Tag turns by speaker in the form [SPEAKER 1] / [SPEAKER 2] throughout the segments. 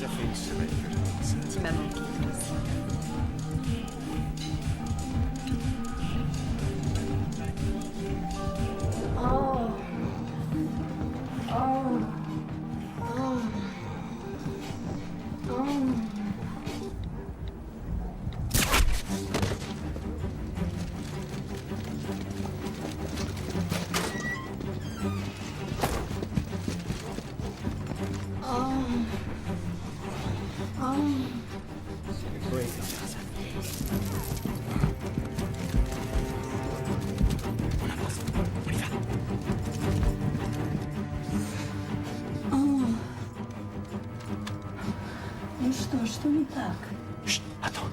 [SPEAKER 1] Ça fait une semaine que je demande ça.
[SPEAKER 2] Tu m'as manqué, toi aussi. Oh. Oh. Oh. Oh. Что не так?
[SPEAKER 1] Chut, attends.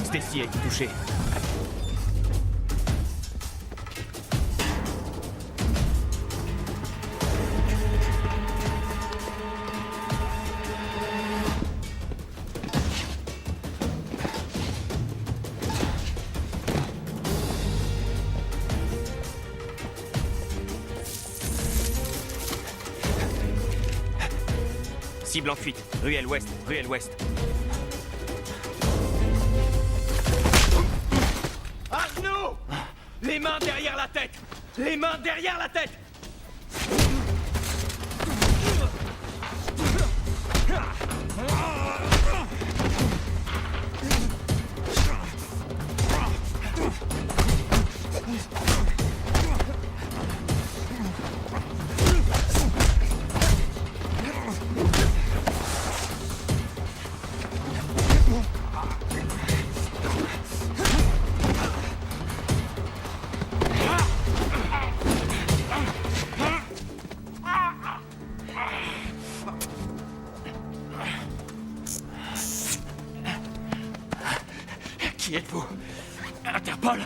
[SPEAKER 1] Stacy a été touchée. Cible en fuite. Ruelle ouest, ruelle ouest. Arnaud! Les mains derrière la tête! Les mains derrière la tête! Qui êtes-vous? Interpol?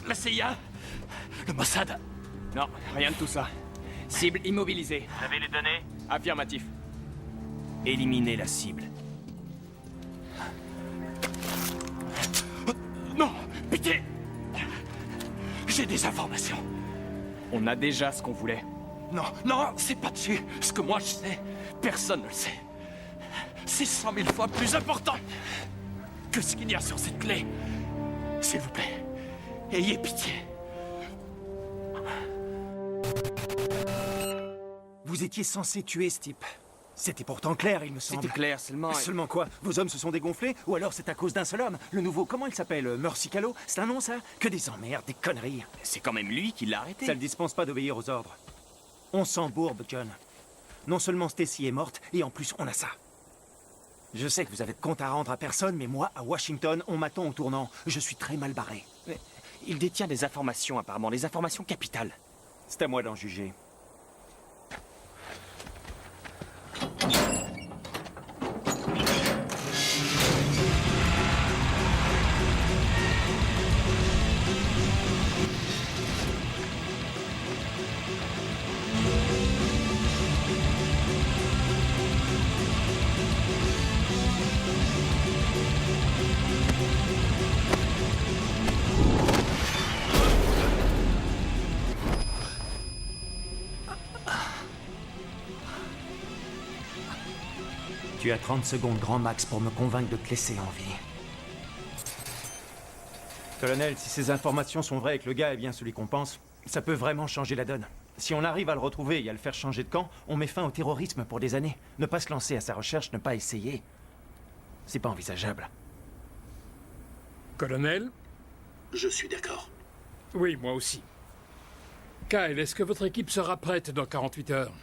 [SPEAKER 1] La CIA? Le Mossad? Non, rien de tout ça. Cible immobilisée.
[SPEAKER 3] Vous avez les données?
[SPEAKER 1] Affirmatif. Éliminez la cible.
[SPEAKER 3] Non! Pitié! J'ai des informations.
[SPEAKER 1] On a déjà ce qu'on voulait.
[SPEAKER 3] Non, non, c'est pas dessus. Ce que moi je sais, personne ne le sait. C'est 100 000 fois plus important que ce qu'il y a sur cette clé. S'il vous plaît, ayez pitié.
[SPEAKER 4] Vous étiez censé tuer ce type. C'était pourtant clair, il me semble.
[SPEAKER 1] C'était clair, seulement...
[SPEAKER 4] Seulement quoi? Vos hommes se sont dégonflés? Ou alors c'est à cause d'un seul homme? Le nouveau, comment il s'appelle? Mercy Callow? C'est un nom, ça? Que des emmerdes, des conneries.
[SPEAKER 1] C'est quand même lui qui l'a arrêté.
[SPEAKER 4] Ça ne dispense pas d'obéir aux ordres. On s'embourbe, John. Non seulement Stacy est morte, et en plus on a ça. Je sais que vous avez de compte à rendre à personne, mais moi, à Washington, on m'attend au tournant. Je suis très mal barré.
[SPEAKER 1] Mais il détient des informations, apparemment, des informations capitales.
[SPEAKER 4] C'est à moi d'en juger. Tu as 30 secondes grand max pour me convaincre de te laisser en vie. Colonel, si ces informations sont vraies et que le gars est bien celui qu'on pense, ça peut vraiment changer la donne. Si on arrive à le retrouver et à le faire changer de camp, on met fin au terrorisme pour des années. Ne pas se lancer à sa recherche, ne pas essayer, c'est pas envisageable.
[SPEAKER 5] Colonel?
[SPEAKER 6] Je suis d'accord.
[SPEAKER 5] Oui, moi aussi. Kyle, est-ce que votre équipe sera prête dans 48 heures?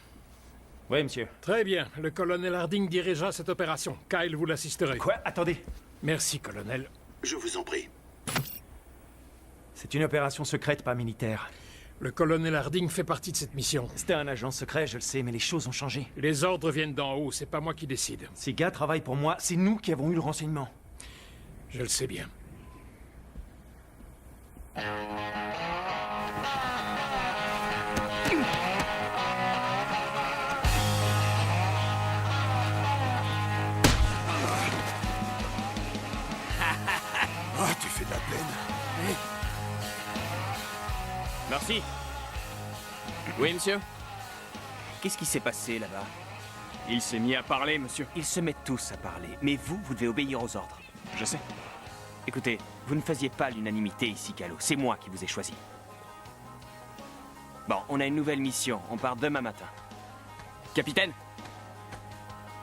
[SPEAKER 4] Oui, monsieur.
[SPEAKER 5] Très bien. Le colonel Harding dirigera cette opération. Kyle, vous l'assisterez.
[SPEAKER 4] Quoi? Attendez.
[SPEAKER 5] Merci, colonel.
[SPEAKER 6] Je vous en prie.
[SPEAKER 4] C'est une opération secrète, pas militaire.
[SPEAKER 5] Le colonel Harding fait partie de cette mission.
[SPEAKER 4] C'était un agent secret, je le sais, mais les choses ont changé.
[SPEAKER 5] Les ordres viennent d'en haut, c'est pas moi qui décide.
[SPEAKER 4] Ces gars travaillent pour moi, c'est nous qui avons eu le renseignement.
[SPEAKER 5] Je le sais bien.
[SPEAKER 3] Ah, tu fais de la peine.
[SPEAKER 1] Merci. Oui, monsieur? Qu'est-ce qui s'est passé là-bas? Il s'est mis à parler, monsieur.
[SPEAKER 7] Ils se mettent tous à parler, mais vous devez obéir aux ordres.
[SPEAKER 1] Je sais.
[SPEAKER 7] Écoutez, vous ne faisiez pas l'unanimité ici, Calo. C'est moi qui vous ai choisi. Bon, on a une nouvelle mission. On part demain matin.
[SPEAKER 1] Capitaine?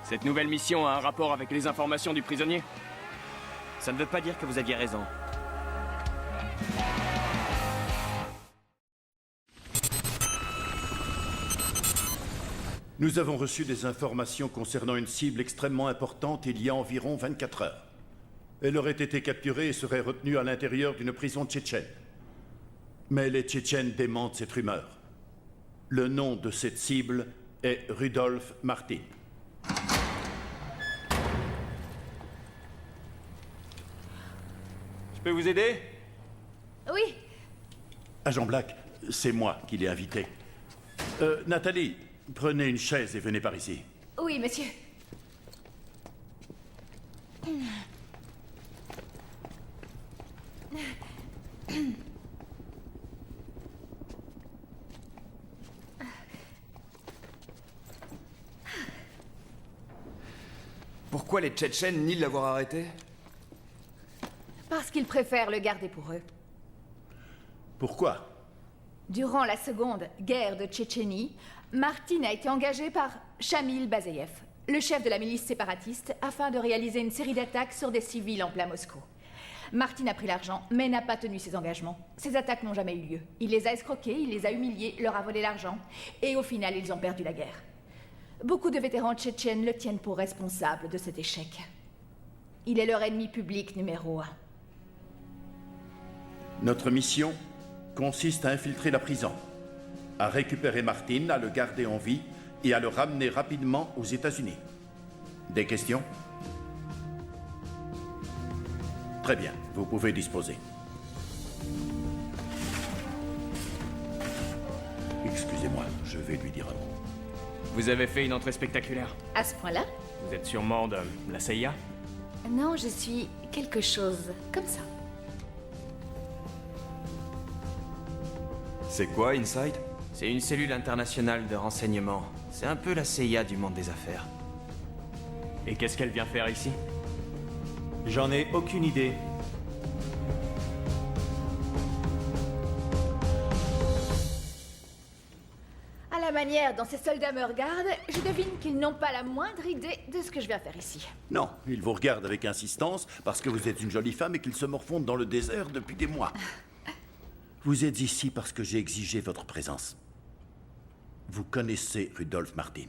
[SPEAKER 1] Cette nouvelle mission a un rapport avec les informations du prisonnier?
[SPEAKER 7] Ça ne veut pas dire que vous aviez raison.
[SPEAKER 6] Nous avons reçu des informations concernant une cible extrêmement importante il y a environ 24 heures. Elle aurait été capturée et serait retenue à l'intérieur d'une prison tchétchène. Mais les Tchétchènes démentent cette rumeur. Le nom de cette cible est Rudolf Martin.
[SPEAKER 4] Je peux vous aider?
[SPEAKER 2] Oui,
[SPEAKER 6] Agent Black, c'est moi qui l'ai invité. Nathalie, prenez une chaise et venez par ici.
[SPEAKER 2] oui, monsieur.
[SPEAKER 8] Pourquoi les Tchétchènes nient l'avoir arrêté?
[SPEAKER 2] Parce qu'ils préfèrent le garder pour eux.
[SPEAKER 6] Pourquoi?
[SPEAKER 2] Durant la seconde guerre de Tchétchénie, Martin a été engagé par Shamil Bazayev, le chef de la milice séparatiste, afin de réaliser une série d'attaques sur des civils en plein Moscou. Martin a pris l'argent, mais n'a pas tenu ses engagements. Ces attaques n'ont jamais eu lieu. Il les a escroqués, il les a humiliés, leur a volé l'argent, et au final, ils ont perdu la guerre. Beaucoup de vétérans tchétchènes le tiennent pour responsable de cet échec. Il est leur ennemi public numéro 1.
[SPEAKER 6] Notre mission consiste à infiltrer la prison, à récupérer Martin, à le garder en vie et à le ramener rapidement aux États-Unis. Des questions? Très bien, vous pouvez disposer. Excusez-moi, je vais lui dire un mot.
[SPEAKER 1] Vous avez fait une entrée spectaculaire.
[SPEAKER 2] À ce point-là?
[SPEAKER 1] Vous êtes sûrement de la CIA?
[SPEAKER 2] Non, je suis quelque chose comme ça.
[SPEAKER 8] C'est quoi, Inside?
[SPEAKER 7] C'est une cellule internationale de renseignement. C'est un peu la CIA du monde des affaires.
[SPEAKER 1] Et qu'est-ce qu'elle vient faire ici?
[SPEAKER 4] J'en ai aucune idée.
[SPEAKER 2] À la manière dont ces soldats me regardent, je devine qu'ils n'ont pas la moindre idée de ce que je viens faire ici.
[SPEAKER 6] Non, ils vous regardent avec insistance parce que vous êtes une jolie femme et qu'ils se morfondent dans le désert depuis des mois. Vous êtes ici parce que j'ai exigé votre présence. Vous connaissez Rudolf Martin.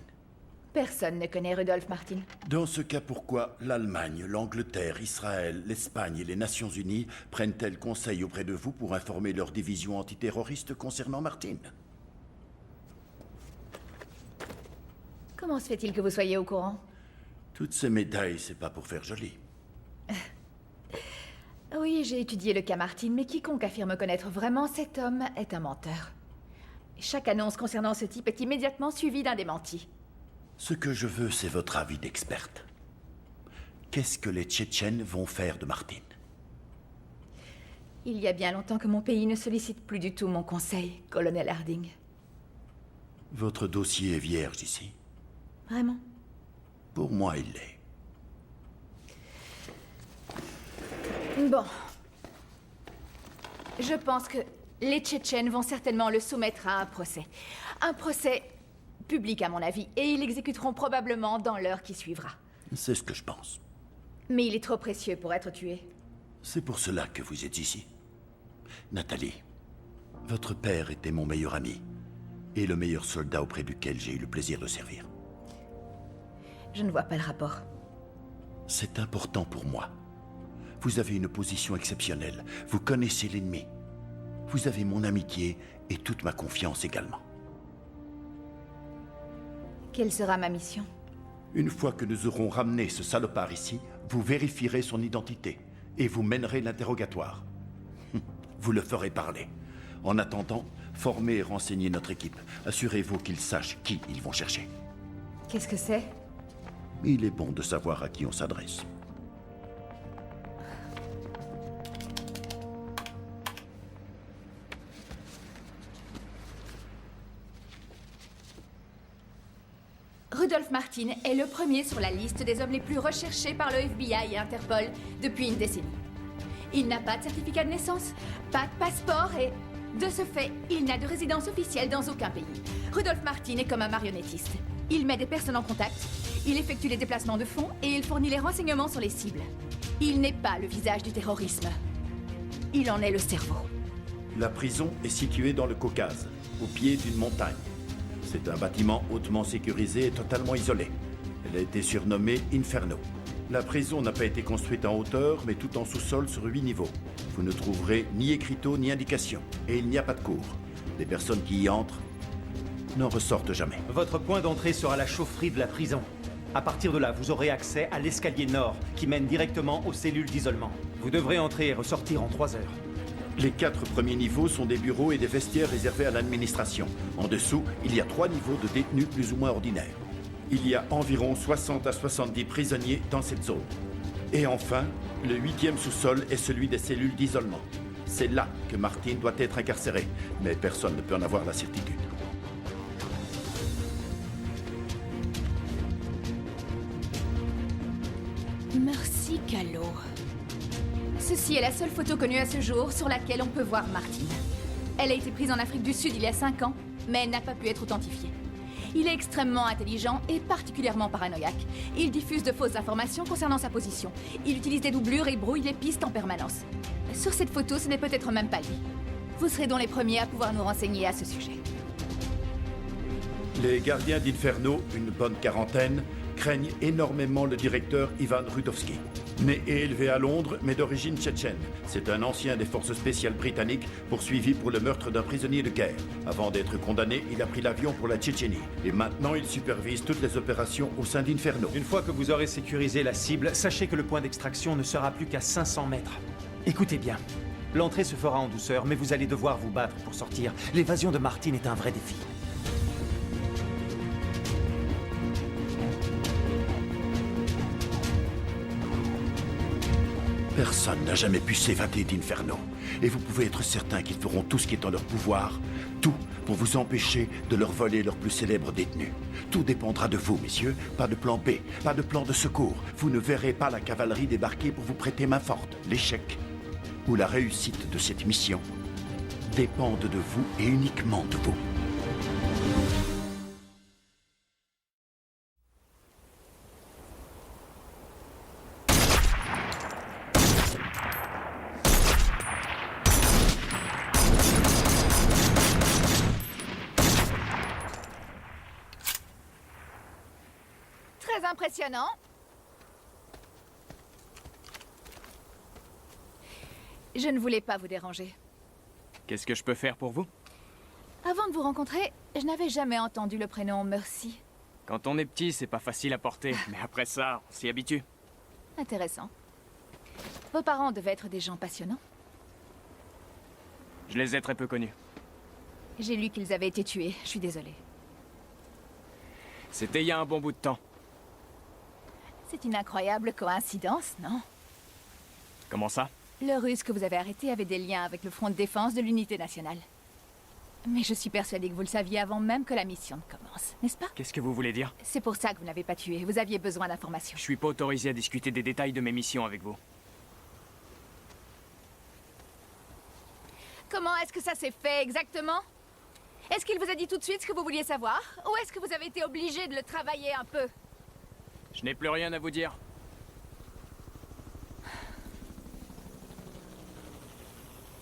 [SPEAKER 2] Personne ne connaît Rudolf Martin.
[SPEAKER 6] Dans ce cas, pourquoi l'Allemagne, l'Angleterre, Israël, l'Espagne et les Nations Unies prennent-elles conseil auprès de vous pour informer leur division antiterroriste concernant Martin?
[SPEAKER 2] Comment se fait-il que vous soyez au courant?
[SPEAKER 6] Toutes ces médailles, c'est pas pour faire joli.
[SPEAKER 2] Oui, j'ai étudié le cas Martin, mais quiconque affirme connaître vraiment cet homme est un menteur. Chaque annonce concernant ce type est immédiatement suivie d'un démenti.
[SPEAKER 6] Ce que je veux, c'est votre avis d'experte. Qu'est-ce que les Tchétchènes vont faire de Martin?
[SPEAKER 2] Il y a bien longtemps que mon pays ne sollicite plus du tout mon conseil, colonel Harding.
[SPEAKER 6] Votre dossier est vierge ici.
[SPEAKER 2] Vraiment?
[SPEAKER 6] Pour moi, il l'est.
[SPEAKER 2] Bon. Je pense que les Tchétchènes vont certainement le soumettre à un procès. Un procès public, à mon avis, et ils l'exécuteront probablement dans l'heure qui suivra.
[SPEAKER 6] C'est ce que je pense.
[SPEAKER 2] Mais il est trop précieux pour être tué.
[SPEAKER 6] C'est pour cela que vous êtes ici. Nathalie, votre père était mon meilleur ami et le meilleur soldat auprès duquel j'ai eu le plaisir de servir.
[SPEAKER 2] Je ne vois pas le rapport.
[SPEAKER 6] C'est important pour moi. Vous avez une position exceptionnelle. Vous connaissez l'ennemi. Vous avez mon amitié et toute ma confiance également.
[SPEAKER 2] Quelle sera ma mission?
[SPEAKER 6] Une fois que nous aurons ramené ce salopard ici, vous vérifierez son identité et vous mènerez l'interrogatoire. Vous le ferez parler. En attendant, formez et renseignez notre équipe. Assurez-vous qu'ils sachent qui ils vont chercher.
[SPEAKER 2] Qu'est-ce que c'est?
[SPEAKER 6] Il est bon de savoir à qui on s'adresse.
[SPEAKER 2] Rudolph Martin est le premier sur la liste des hommes les plus recherchés par le FBI et Interpol depuis une décennie. Il n'a pas de certificat de naissance, pas de passeport et, de ce fait, il n'a de résidence officielle dans aucun pays. Rudolph Martin est comme un marionnettiste. Il met des personnes en contact, il effectue les déplacements de fonds et il fournit les renseignements sur les cibles. Il n'est pas le visage du terrorisme. Il en est le cerveau.
[SPEAKER 6] La prison est située dans le Caucase, au pied d'une montagne. C'est un bâtiment hautement sécurisé et totalement isolé. Elle a été surnommée Inferno. La prison n'a pas été construite en hauteur, mais tout en sous-sol sur 8 niveaux. Vous ne trouverez ni écriteau ni indication. Et il n'y a pas de cour. Les personnes qui y entrent n'en ressortent jamais.
[SPEAKER 4] Votre point d'entrée sera la chaufferie de la prison. À partir de là, vous aurez accès à l'escalier nord, qui mène directement aux cellules d'isolement. Vous devrez entrer et ressortir en 3 heures.
[SPEAKER 6] Les 4 premiers niveaux sont des bureaux et des vestiaires réservés à l'administration. En dessous, il y a 3 niveaux de détenus plus ou moins ordinaires. Il y a environ 60 à 70 prisonniers dans cette zone. Et enfin, le 8e sous-sol est celui des cellules d'isolement. C'est là que Martin doit être incarcéré, mais personne ne peut en avoir la certitude.
[SPEAKER 2] Merci, Calo. Ceci est la seule photo connue à ce jour sur laquelle on peut voir Martin. Elle a été prise en Afrique du Sud il y a 5 ans, mais elle n'a pas pu être authentifiée. Il est extrêmement intelligent et particulièrement paranoïaque. Il diffuse de fausses informations concernant sa position. Il utilise des doublures et brouille les pistes en permanence. Sur cette photo, ce n'est peut-être même pas lui. Vous serez donc les premiers à pouvoir nous renseigner à ce sujet.
[SPEAKER 6] Les gardiens d'Inferno, une bonne quarantaine, craignent énormément le directeur Ivan Rudovsky. Né et élevé à Londres, mais d'origine tchétchène. C'est un ancien des forces spéciales britanniques poursuivi pour le meurtre d'un prisonnier de guerre. Avant d'être condamné, il a pris l'avion pour la Tchétchénie. Et maintenant, il supervise toutes les opérations au sein d'Inferno.
[SPEAKER 4] Une fois que vous aurez sécurisé la cible, sachez que le point d'extraction ne sera plus qu'à 500 mètres. Écoutez bien. L'entrée se fera en douceur, mais vous allez devoir vous battre pour sortir. L'évasion de Martin est un vrai défi.
[SPEAKER 6] Personne n'a jamais pu s'évader d'Inferno. Et vous pouvez être certain qu'ils feront tout ce qui est en leur pouvoir, tout pour vous empêcher de leur voler leur plus célèbre détenu. Tout dépendra de vous, messieurs. Pas de plan B, pas de plan de secours. Vous ne verrez pas la cavalerie débarquer pour vous prêter main forte. L'échec ou la réussite de cette mission dépendent de vous et uniquement de vous.
[SPEAKER 2] Très impressionnant. Je ne voulais pas vous déranger.
[SPEAKER 1] Qu'est-ce que je peux faire pour vous?
[SPEAKER 2] Avant de vous rencontrer, je n'avais jamais entendu le prénom Mercy.
[SPEAKER 1] Quand on est petit, c'est pas facile à porter, mais après ça, on s'y habitue.
[SPEAKER 2] Intéressant. Vos parents devaient être des gens passionnants.
[SPEAKER 1] Je les ai très peu connus.
[SPEAKER 2] J'ai lu qu'ils avaient été tués. Je suis désolée.
[SPEAKER 1] C'était il y a un bon bout de temps.
[SPEAKER 2] C'est une incroyable coïncidence, non?
[SPEAKER 1] Comment ça?
[SPEAKER 2] Le Russe que vous avez arrêté avait des liens avec le Front de défense de l'Unité nationale. Mais je suis persuadée que vous le saviez avant même que la mission ne commence, n'est-ce pas?
[SPEAKER 1] Qu'est-ce que vous voulez dire?
[SPEAKER 2] C'est pour ça que vous n'avez pas tué. Vous aviez besoin d'informations.
[SPEAKER 1] Je suis pas autorisé à discuter des détails de mes missions avec vous.
[SPEAKER 2] Comment est-ce que ça s'est fait exactement? Est-ce qu'il vous a dit tout de suite ce que vous vouliez savoir? Ou est-ce que vous avez été obligé de le travailler un peu?
[SPEAKER 1] Je n'ai plus rien à vous dire.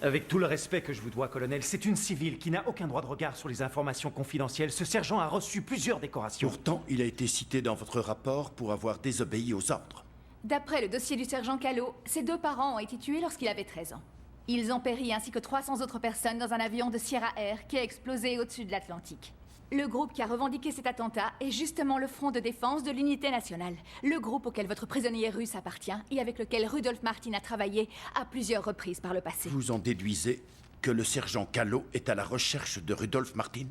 [SPEAKER 4] Avec tout le respect que je vous dois, colonel, c'est une civile qui n'a aucun droit de regard sur les informations confidentielles. Ce sergent a reçu plusieurs décorations.
[SPEAKER 6] Pourtant, il a été cité dans votre rapport pour avoir désobéi aux ordres.
[SPEAKER 2] D'après le dossier du sergent Callot, ses 2 parents ont été tués lorsqu'il avait 13 ans. Ils ont péri ainsi que 300 autres personnes dans un avion de Sierra Air qui a explosé au-dessus de l'Atlantique. Le groupe qui a revendiqué cet attentat est justement le Front de défense de l'unité nationale. Le groupe auquel votre prisonnier russe appartient et avec lequel Rudolf Martin a travaillé à plusieurs reprises par le passé.
[SPEAKER 6] Vous en déduisez que le sergent Callot est à la recherche de Rudolf Martin?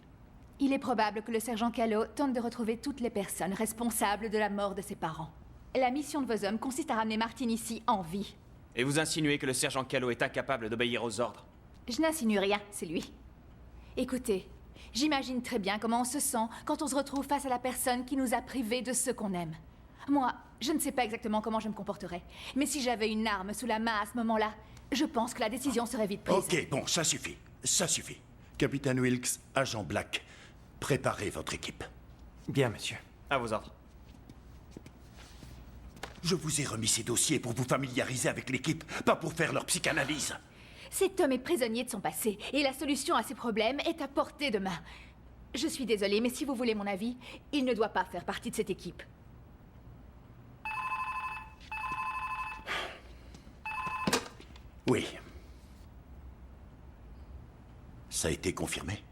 [SPEAKER 2] Il est probable que le sergent Callot tente de retrouver toutes les personnes responsables de la mort de ses parents. La mission de vos hommes consiste à ramener Martin ici en vie.
[SPEAKER 7] Et vous insinuez que le sergent Callot est incapable d'obéir aux ordres?
[SPEAKER 2] Je n'insinue rien, c'est lui. Écoutez, j'imagine très bien comment on se sent quand on se retrouve face à la personne qui nous a privés de ce qu'on aime. Moi, je ne sais pas exactement comment je me comporterais, mais si j'avais une arme sous la main à ce moment-là, je pense que la décision serait vite prise.
[SPEAKER 6] Ok, bon, ça suffit. Ça suffit. Capitaine Wilkes, agent Black, préparez votre équipe.
[SPEAKER 4] Bien, monsieur.
[SPEAKER 7] À vos ordres.
[SPEAKER 6] Je vous ai remis ces dossiers pour vous familiariser avec l'équipe, pas pour faire leur psychanalyse.
[SPEAKER 2] Cet homme est prisonnier de son passé, et la solution à ses problèmes est à portée de main. Je suis désolée, mais si vous voulez mon avis, il ne doit pas faire partie de cette équipe.
[SPEAKER 6] Oui. Ça a été confirmé?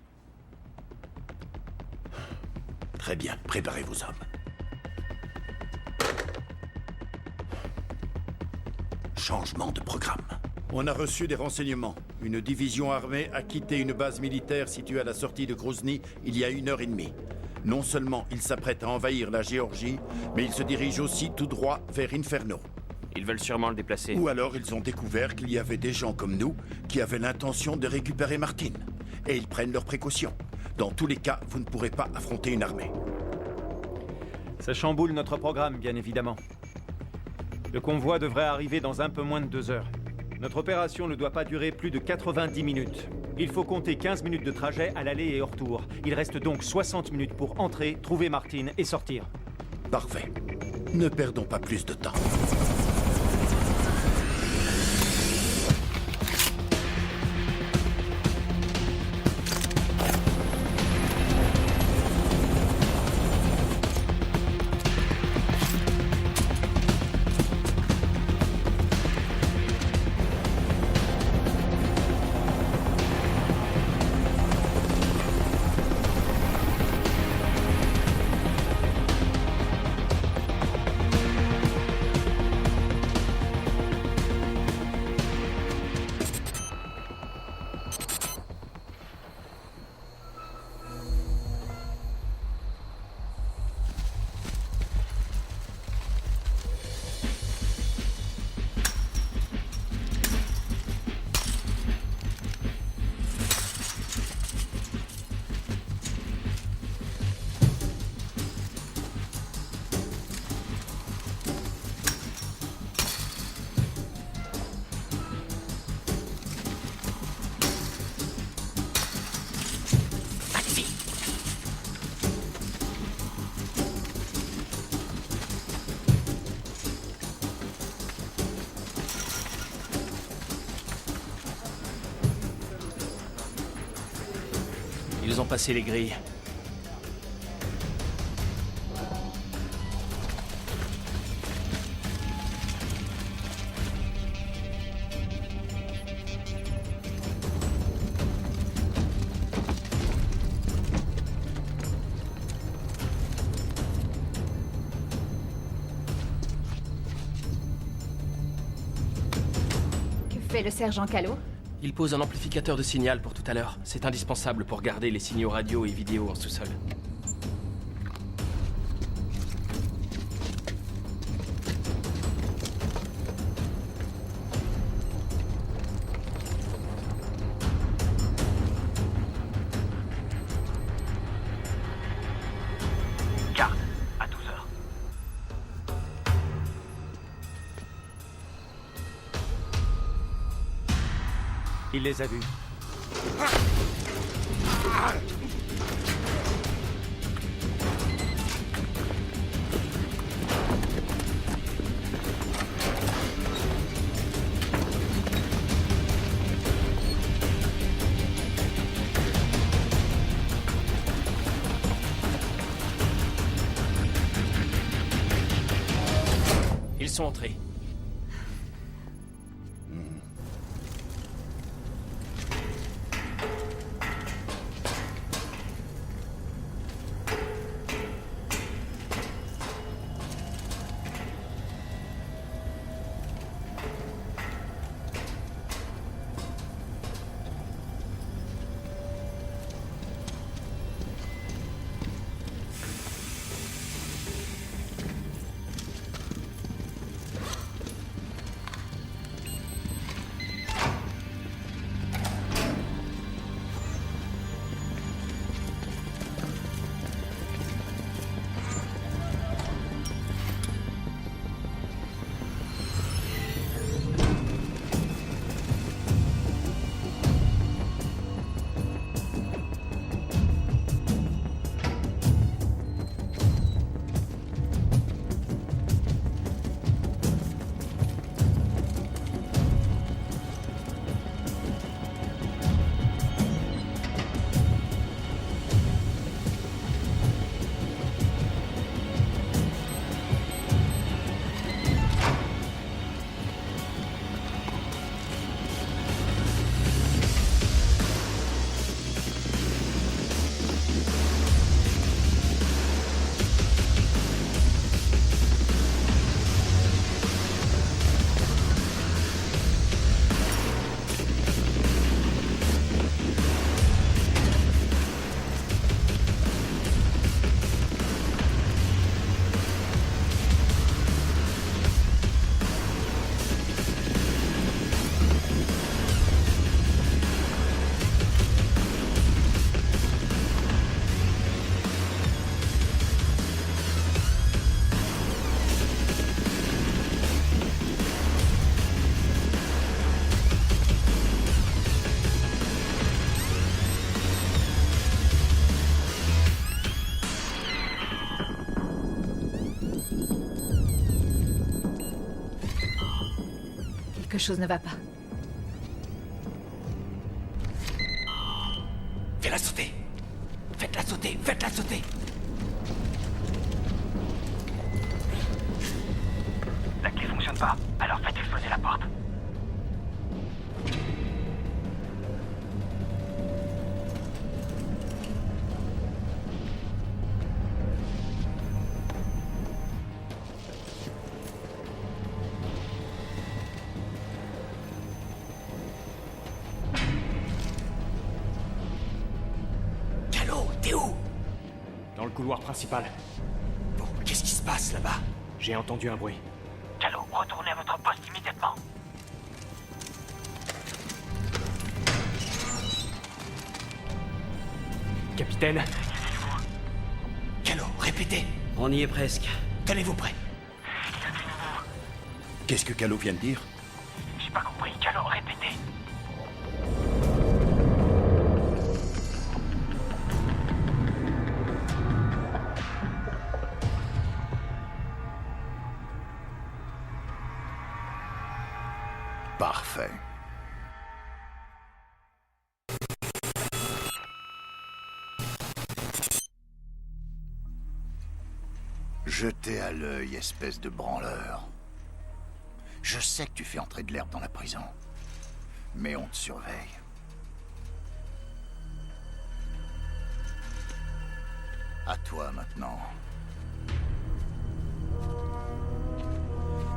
[SPEAKER 6] Très bien, préparez vos hommes. Changement de programme. On a reçu des renseignements. Une division armée a quitté une base militaire située à la sortie de Grozny il y a 1h30. Non seulement ils s'apprêtent à envahir la Géorgie, mais ils se dirigent aussi tout droit vers Inferno.
[SPEAKER 7] Ils veulent sûrement le déplacer.
[SPEAKER 6] Ou alors ils ont découvert qu'il y avait des gens comme nous qui avaient l'intention de récupérer Martin. Et ils prennent leurs précautions. Dans tous les cas, vous ne pourrez pas affronter une armée.
[SPEAKER 4] Ça chamboule notre programme, bien évidemment. Le convoi devrait arriver dans un peu moins de 2 heures. Notre opération ne doit pas durer plus de 90 minutes. Il faut compter 15 minutes de trajet à l'aller et au retour. Il reste donc 60 minutes pour entrer, trouver Martin et sortir.
[SPEAKER 6] Parfait. Ne perdons pas plus de temps.
[SPEAKER 1] Ils ont passé les grilles.
[SPEAKER 2] Que fait le sergent Callot?
[SPEAKER 1] Il pose un amplificateur de signal pour tout à l'heure. C'est indispensable pour garder les signaux radio et vidéo en sous-sol.
[SPEAKER 3] Garde, à 12 heures.
[SPEAKER 4] Il les a vus.
[SPEAKER 1] Ils sont entrés.
[SPEAKER 2] Quelque chose ne va pas.
[SPEAKER 3] Fais-la sauter. Faites-la sauter, faites-la sauter.
[SPEAKER 1] La clé fonctionne pas, alors faites exploser la porte.
[SPEAKER 3] Calo, t'es où?
[SPEAKER 1] Dans le couloir principal.
[SPEAKER 3] Bon, qu'est-ce qui se passe là-bas?
[SPEAKER 1] J'ai entendu un bruit.
[SPEAKER 9] Calo, retournez à votre poste immédiatement.
[SPEAKER 1] Capitaine,
[SPEAKER 3] Calo, répétez.
[SPEAKER 10] On y est presque.
[SPEAKER 3] Tenez-vous prêts.
[SPEAKER 6] Qu'est-ce que Calo vient de dire?
[SPEAKER 9] J'ai pas compris. Calo, répétez.
[SPEAKER 6] Parfait.
[SPEAKER 11] Jetez à l'œil, espèce de branleur. Je sais que tu fais entrer de l'herbe dans la prison, mais on te surveille. À toi maintenant.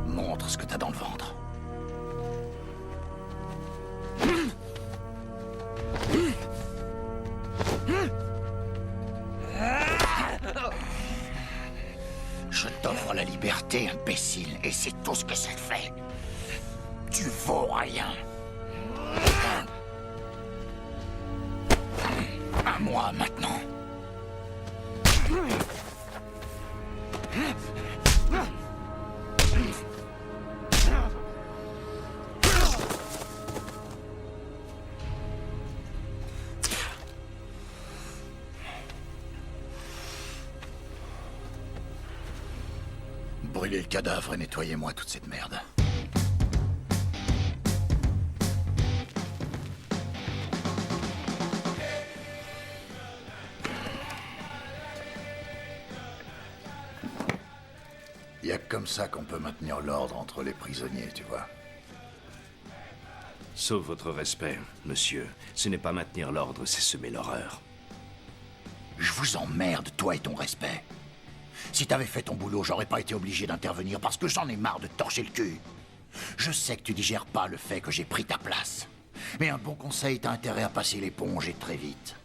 [SPEAKER 11] Montre ce que t'as dans le ventre. Je t'offre la liberté, imbécile, et c'est tout ce que ça te fait. Tu vaux rien. À moi, maintenant. Brûlez le cadavre et nettoyez-moi toute cette merde. Y a que comme ça qu'on peut maintenir l'ordre entre les prisonniers, tu vois.
[SPEAKER 12] Sauf votre respect, monsieur. Ce n'est pas maintenir l'ordre, c'est semer l'horreur.
[SPEAKER 11] Je vous emmerde, toi et ton respect. Si t'avais fait ton boulot, j'aurais pas été obligé d'intervenir parce que j'en ai marre de te torcher le cul. Je sais que tu digères pas le fait que j'ai pris ta place. Mais un bon conseil, t'as intérêt à passer l'éponge et très vite.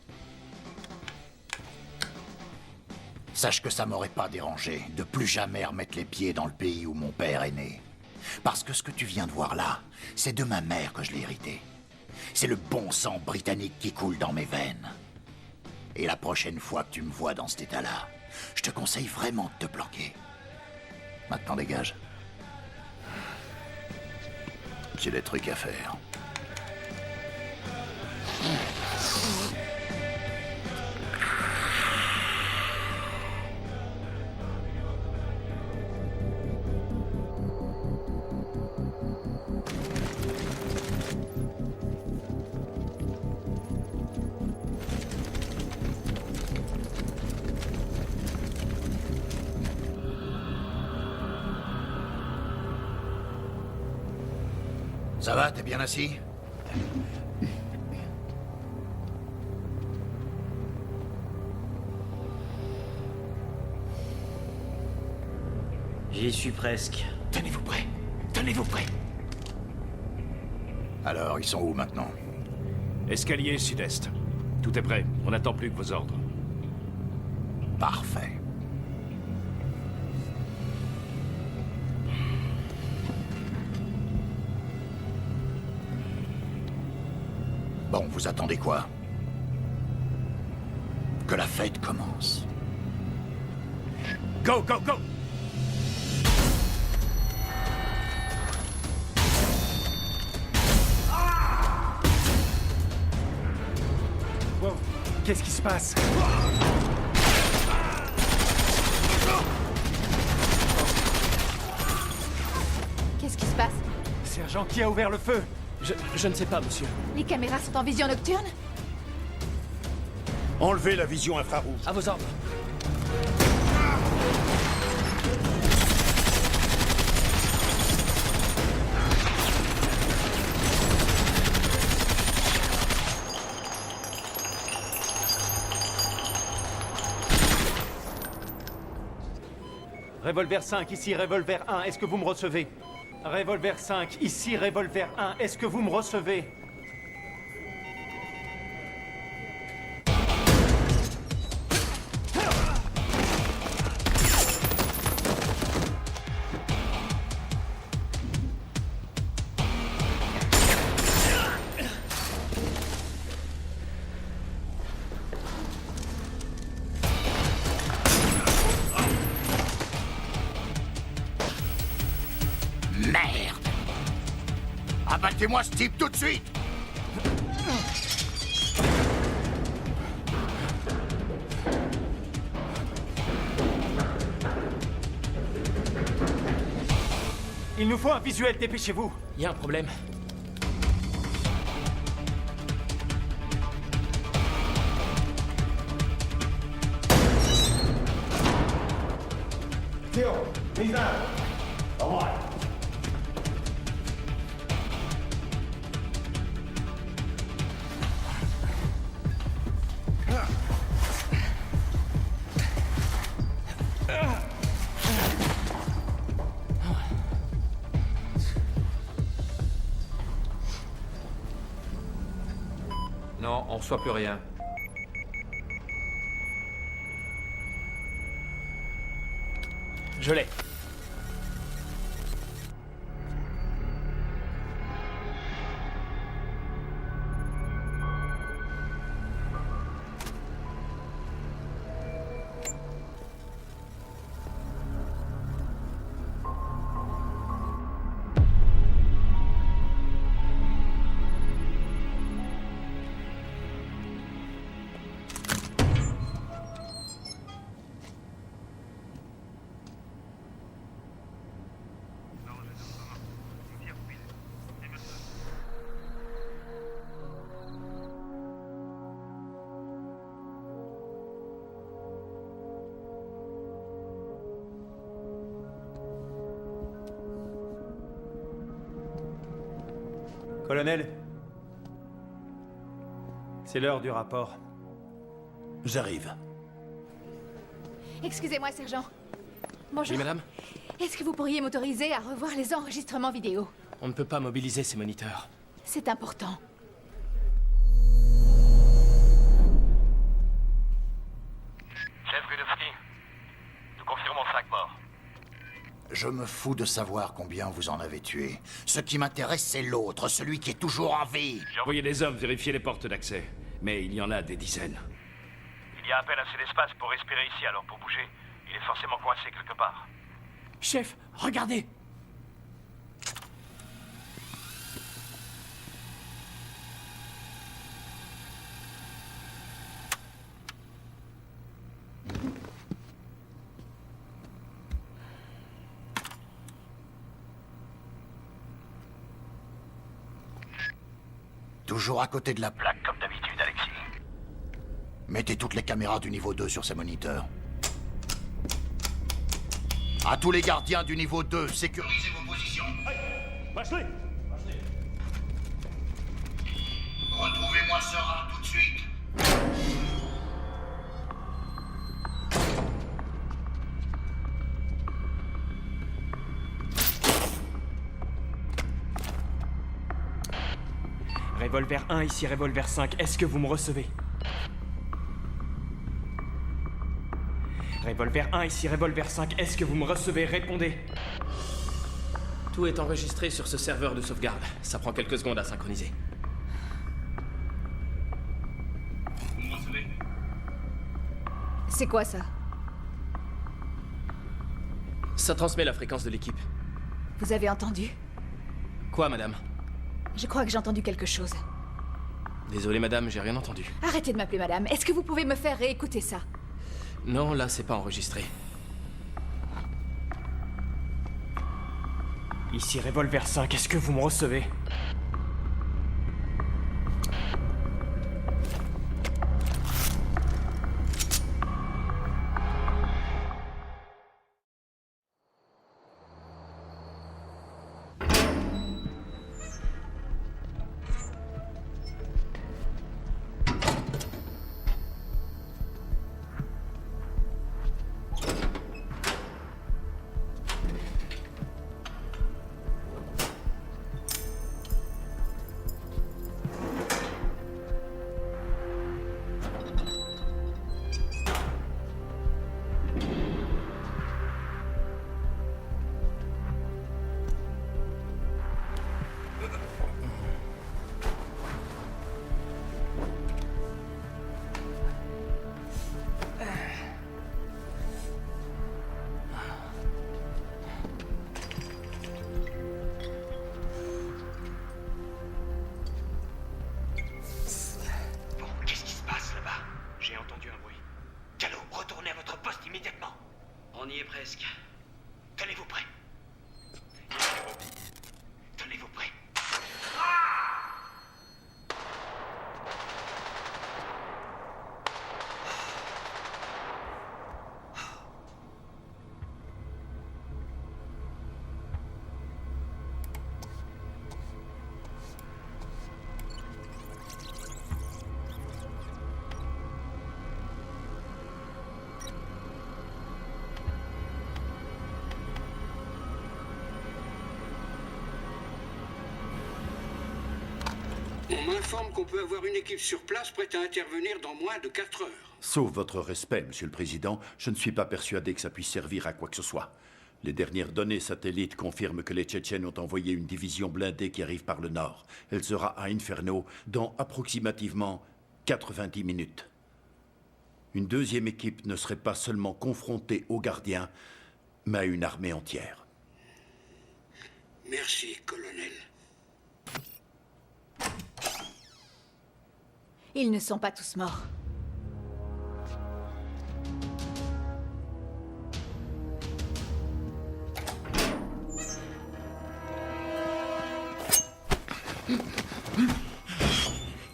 [SPEAKER 11] Sache que ça m'aurait pas dérangé de plus jamais remettre les pieds dans le pays où mon père est né. Parce que ce que tu viens de voir là, c'est de ma mère que je l'ai hérité. C'est le bon sang britannique qui coule dans mes veines. Et la prochaine fois que tu me vois dans cet état-là, je te conseille vraiment de te planquer. Maintenant, dégage. J'ai des trucs à faire. Ça va, t'es bien assis?
[SPEAKER 10] J'y suis presque.
[SPEAKER 3] Tenez-vous prêts. Tenez-vous prêts.
[SPEAKER 11] Alors, ils sont où maintenant?
[SPEAKER 12] Escalier sud-est. Tout est prêt. On n'attend plus que vos ordres.
[SPEAKER 11] Parfait. Bon, vous attendez quoi? Que la fête commence.
[SPEAKER 12] Go, go, go!
[SPEAKER 4] Wow, qu'est-ce qui se passe?
[SPEAKER 2] Qu'est-ce qui se passe?
[SPEAKER 4] Sergent sergent? Qui a ouvert le feu?
[SPEAKER 1] Je ne sais pas, monsieur.
[SPEAKER 2] Les caméras sont en vision nocturne?
[SPEAKER 6] Enlevez la vision infrarouge.
[SPEAKER 1] À vos ordres.
[SPEAKER 4] Revolver 5, ici Revolver 1, est-ce que vous me recevez? Revolver 5, ici Revolver 1, est-ce que vous me recevez?
[SPEAKER 11] Merde! Abattez-moi ce type tout de suite!
[SPEAKER 4] Il nous faut un visuel, dépêchez-vous!
[SPEAKER 1] Il y a un problème.
[SPEAKER 4] Théo, Lisa, au revoir.
[SPEAKER 8] Non, on reçoit plus rien.
[SPEAKER 1] Je l'ai.
[SPEAKER 4] Colonel, c'est l'heure du rapport.
[SPEAKER 6] J'arrive.
[SPEAKER 2] Excusez-moi, sergent. Bonjour.
[SPEAKER 1] Oui, madame?
[SPEAKER 2] Est-ce que vous pourriez m'autoriser à revoir les enregistrements vidéo?
[SPEAKER 1] On ne peut pas mobiliser ces moniteurs.
[SPEAKER 2] C'est important.
[SPEAKER 9] Chef Rudowski, nous confirmons 5 morts.
[SPEAKER 11] Je me fous de savoir combien vous en avez tué. Ce qui m'intéresse, c'est l'autre, celui qui est toujours en vie.
[SPEAKER 12] J'ai envoyé des hommes vérifier les portes d'accès, mais il y en a des dizaines.
[SPEAKER 9] Il y a à peine assez d'espace pour respirer ici, alors pour bouger, il est forcément coincé quelque part.
[SPEAKER 1] Chef, regardez!
[SPEAKER 11] Toujours à côté de la
[SPEAKER 9] Blague comme d'habitude, Alexis.
[SPEAKER 11] Mettez toutes les caméras du niveau 2 sur ces moniteurs. À tous les gardiens du niveau 2, sécurisez vos positions. Retrouvez-moi Sera tout de suite.
[SPEAKER 1] Revolver 1, ici Revolver 5, est-ce que vous me recevez? Revolver 1, ici Revolver 5, est-ce que vous me recevez? Répondez. Tout est enregistré sur ce serveur de sauvegarde. Ça prend quelques secondes à synchroniser. Vous me recevez?
[SPEAKER 2] C'est quoi ça?
[SPEAKER 1] Ça transmet la fréquence de l'équipe.
[SPEAKER 2] Vous avez entendu?
[SPEAKER 1] Quoi, madame?
[SPEAKER 2] Je crois que j'ai entendu quelque chose.
[SPEAKER 1] Désolé, madame, j'ai rien entendu.
[SPEAKER 2] Arrêtez de m'appeler madame. Est-ce que vous pouvez me faire réécouter ça?
[SPEAKER 1] Non, là, c'est pas enregistré. Ici Revolver 5, est-ce que vous me recevez?
[SPEAKER 10] On y est presque. Tenez-vous prêts. Tenez-vous prêts.
[SPEAKER 13] On m'informe qu'on peut avoir une équipe sur place prête à intervenir dans moins de 4 heures.
[SPEAKER 6] Sauf votre respect, Monsieur le Président, je ne suis pas persuadé que ça puisse servir à quoi que ce soit. Les dernières données satellites confirment que les Tchétchènes ont envoyé une division blindée qui arrive par le nord. Elle sera à Inferno dans approximativement 90 minutes. Une deuxième équipe ne serait pas seulement confrontée aux gardiens, mais à une armée entière.
[SPEAKER 13] Merci, colonel.
[SPEAKER 2] Ils ne sont pas tous morts.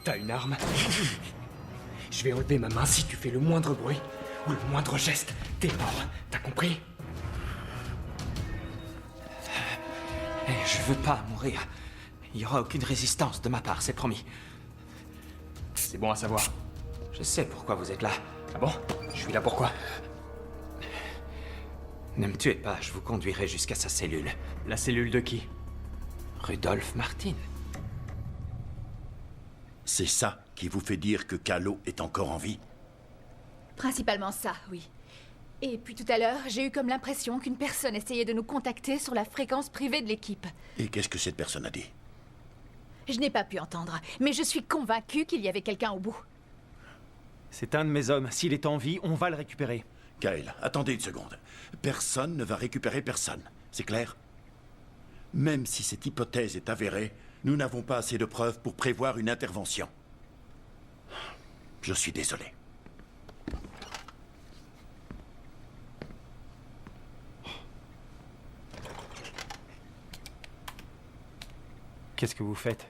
[SPEAKER 1] T'as une arme? Je vais enlever ma main si tu fais le moindre bruit ou le moindre geste. T'es mort, t'as compris?
[SPEAKER 7] Je veux pas mourir. Il y aura aucune résistance de ma part, c'est promis.
[SPEAKER 1] C'est bon à savoir.
[SPEAKER 7] Je sais pourquoi vous êtes là.
[SPEAKER 1] Ah bon? Je suis là pourquoi?
[SPEAKER 7] Ne me tuez pas, je vous conduirai jusqu'à sa cellule.
[SPEAKER 1] La cellule de qui?
[SPEAKER 7] Rudolf Martin.
[SPEAKER 6] C'est ça qui vous fait dire que Kahlo est encore en vie?
[SPEAKER 2] Principalement ça, oui. Et puis tout à l'heure, j'ai eu comme l'impression qu'une personne essayait de nous contacter sur la fréquence privée de l'équipe.
[SPEAKER 6] Et qu'est-ce que cette personne a dit?
[SPEAKER 2] Je n'ai pas pu entendre, mais je suis convaincue qu'il y avait quelqu'un au bout.
[SPEAKER 4] C'est un de mes hommes. S'il est en vie, on va le récupérer.
[SPEAKER 6] Kyle, attendez une seconde. Personne ne va récupérer personne. C'est clair? Même si cette hypothèse est avérée, nous n'avons pas assez de preuves pour prévoir une intervention. Je suis désolé.
[SPEAKER 4] Qu'est-ce que vous faites?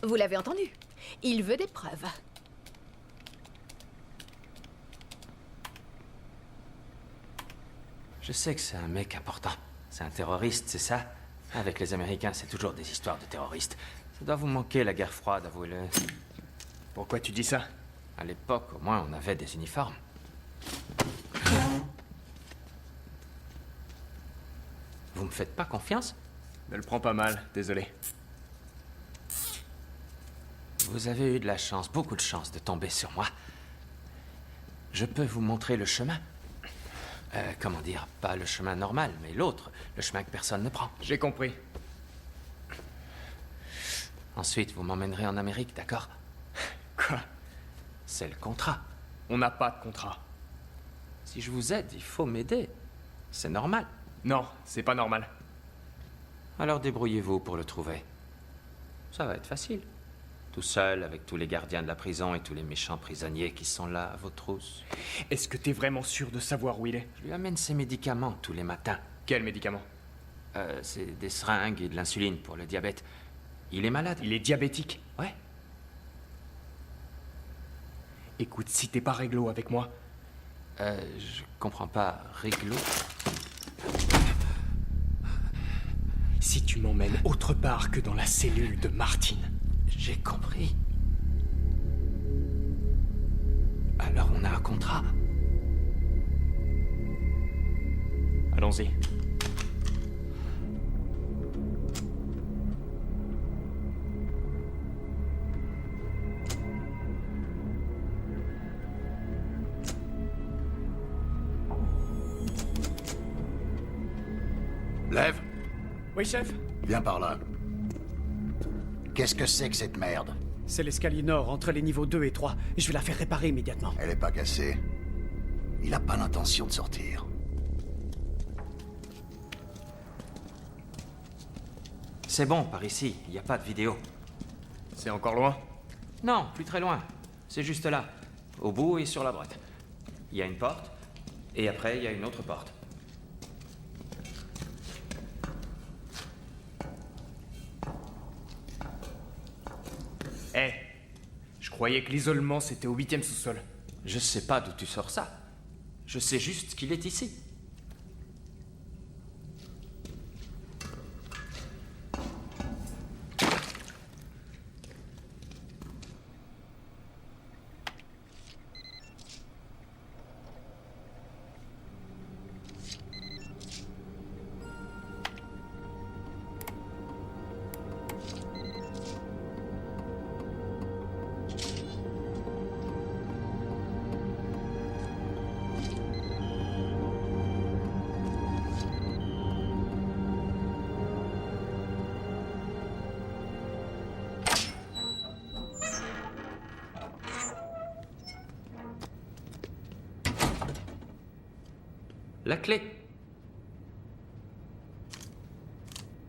[SPEAKER 2] Vous l'avez entendu. Il veut des preuves.
[SPEAKER 7] Je sais que c'est un mec important. C'est un terroriste, c'est ça? Avec les Américains, c'est toujours des histoires de terroristes. Ça doit vous manquer, la guerre froide, avouez-le.
[SPEAKER 1] Pourquoi tu dis ça?
[SPEAKER 7] À l'époque, au moins, on avait des uniformes. Vous me faites pas confiance?
[SPEAKER 1] Ne le prends pas mal, désolé.
[SPEAKER 7] Vous avez eu de la chance, beaucoup de chance de tomber sur moi. Je peux vous montrer le chemin. Comment dire, pas le chemin normal, mais l'autre, le chemin que personne ne prend.
[SPEAKER 1] J'ai compris.
[SPEAKER 7] Ensuite, vous m'emmènerez en Amérique, d'accord?
[SPEAKER 1] Quoi?
[SPEAKER 7] C'est le contrat.
[SPEAKER 1] On n'a pas de contrat.
[SPEAKER 7] Si je vous aide, il faut m'aider. C'est normal.
[SPEAKER 1] Non, c'est pas normal.
[SPEAKER 7] Alors débrouillez-vous pour le trouver. Ça va être facile. Tout seul, avec tous les gardiens de la prison et tous les méchants prisonniers qui sont là à vos trousses.
[SPEAKER 1] Est-ce que t'es vraiment sûr de savoir où il est?
[SPEAKER 7] Je lui amène ses médicaments tous les matins.
[SPEAKER 1] Quels médicaments?
[SPEAKER 7] C'est des seringues et de l'insuline pour le diabète. Il est malade.
[SPEAKER 1] Il est diabétique?
[SPEAKER 7] Ouais.
[SPEAKER 1] Écoute, si t'es pas réglo avec moi...
[SPEAKER 7] Je comprends pas. Réglo?
[SPEAKER 1] Si tu m'emmènes autre part que dans la cellule de Martine...
[SPEAKER 7] J'ai compris. Alors on a un contrat.
[SPEAKER 1] Allons-y.
[SPEAKER 11] Lève.
[SPEAKER 1] Oui, chef?
[SPEAKER 11] Viens par là. Qu'est-ce que c'est que cette merde?
[SPEAKER 1] C'est l'escalier nord, entre les niveaux 2 et 3. Je vais la faire réparer immédiatement.
[SPEAKER 11] Elle est pas cassée. Il a pas l'intention de sortir.
[SPEAKER 7] C'est bon, par ici. Il n'y a pas de vidéo.
[SPEAKER 1] C'est encore loin?
[SPEAKER 7] Non, plus très loin. C'est juste là. Au bout et sur la droite. Il y a une porte. Et après, il y a une autre porte.
[SPEAKER 1] Eh, je croyais que l'isolement c'était au 8e sous-sol.
[SPEAKER 7] Je sais pas d'où tu sors ça. Je sais juste qu'il est ici. La clé.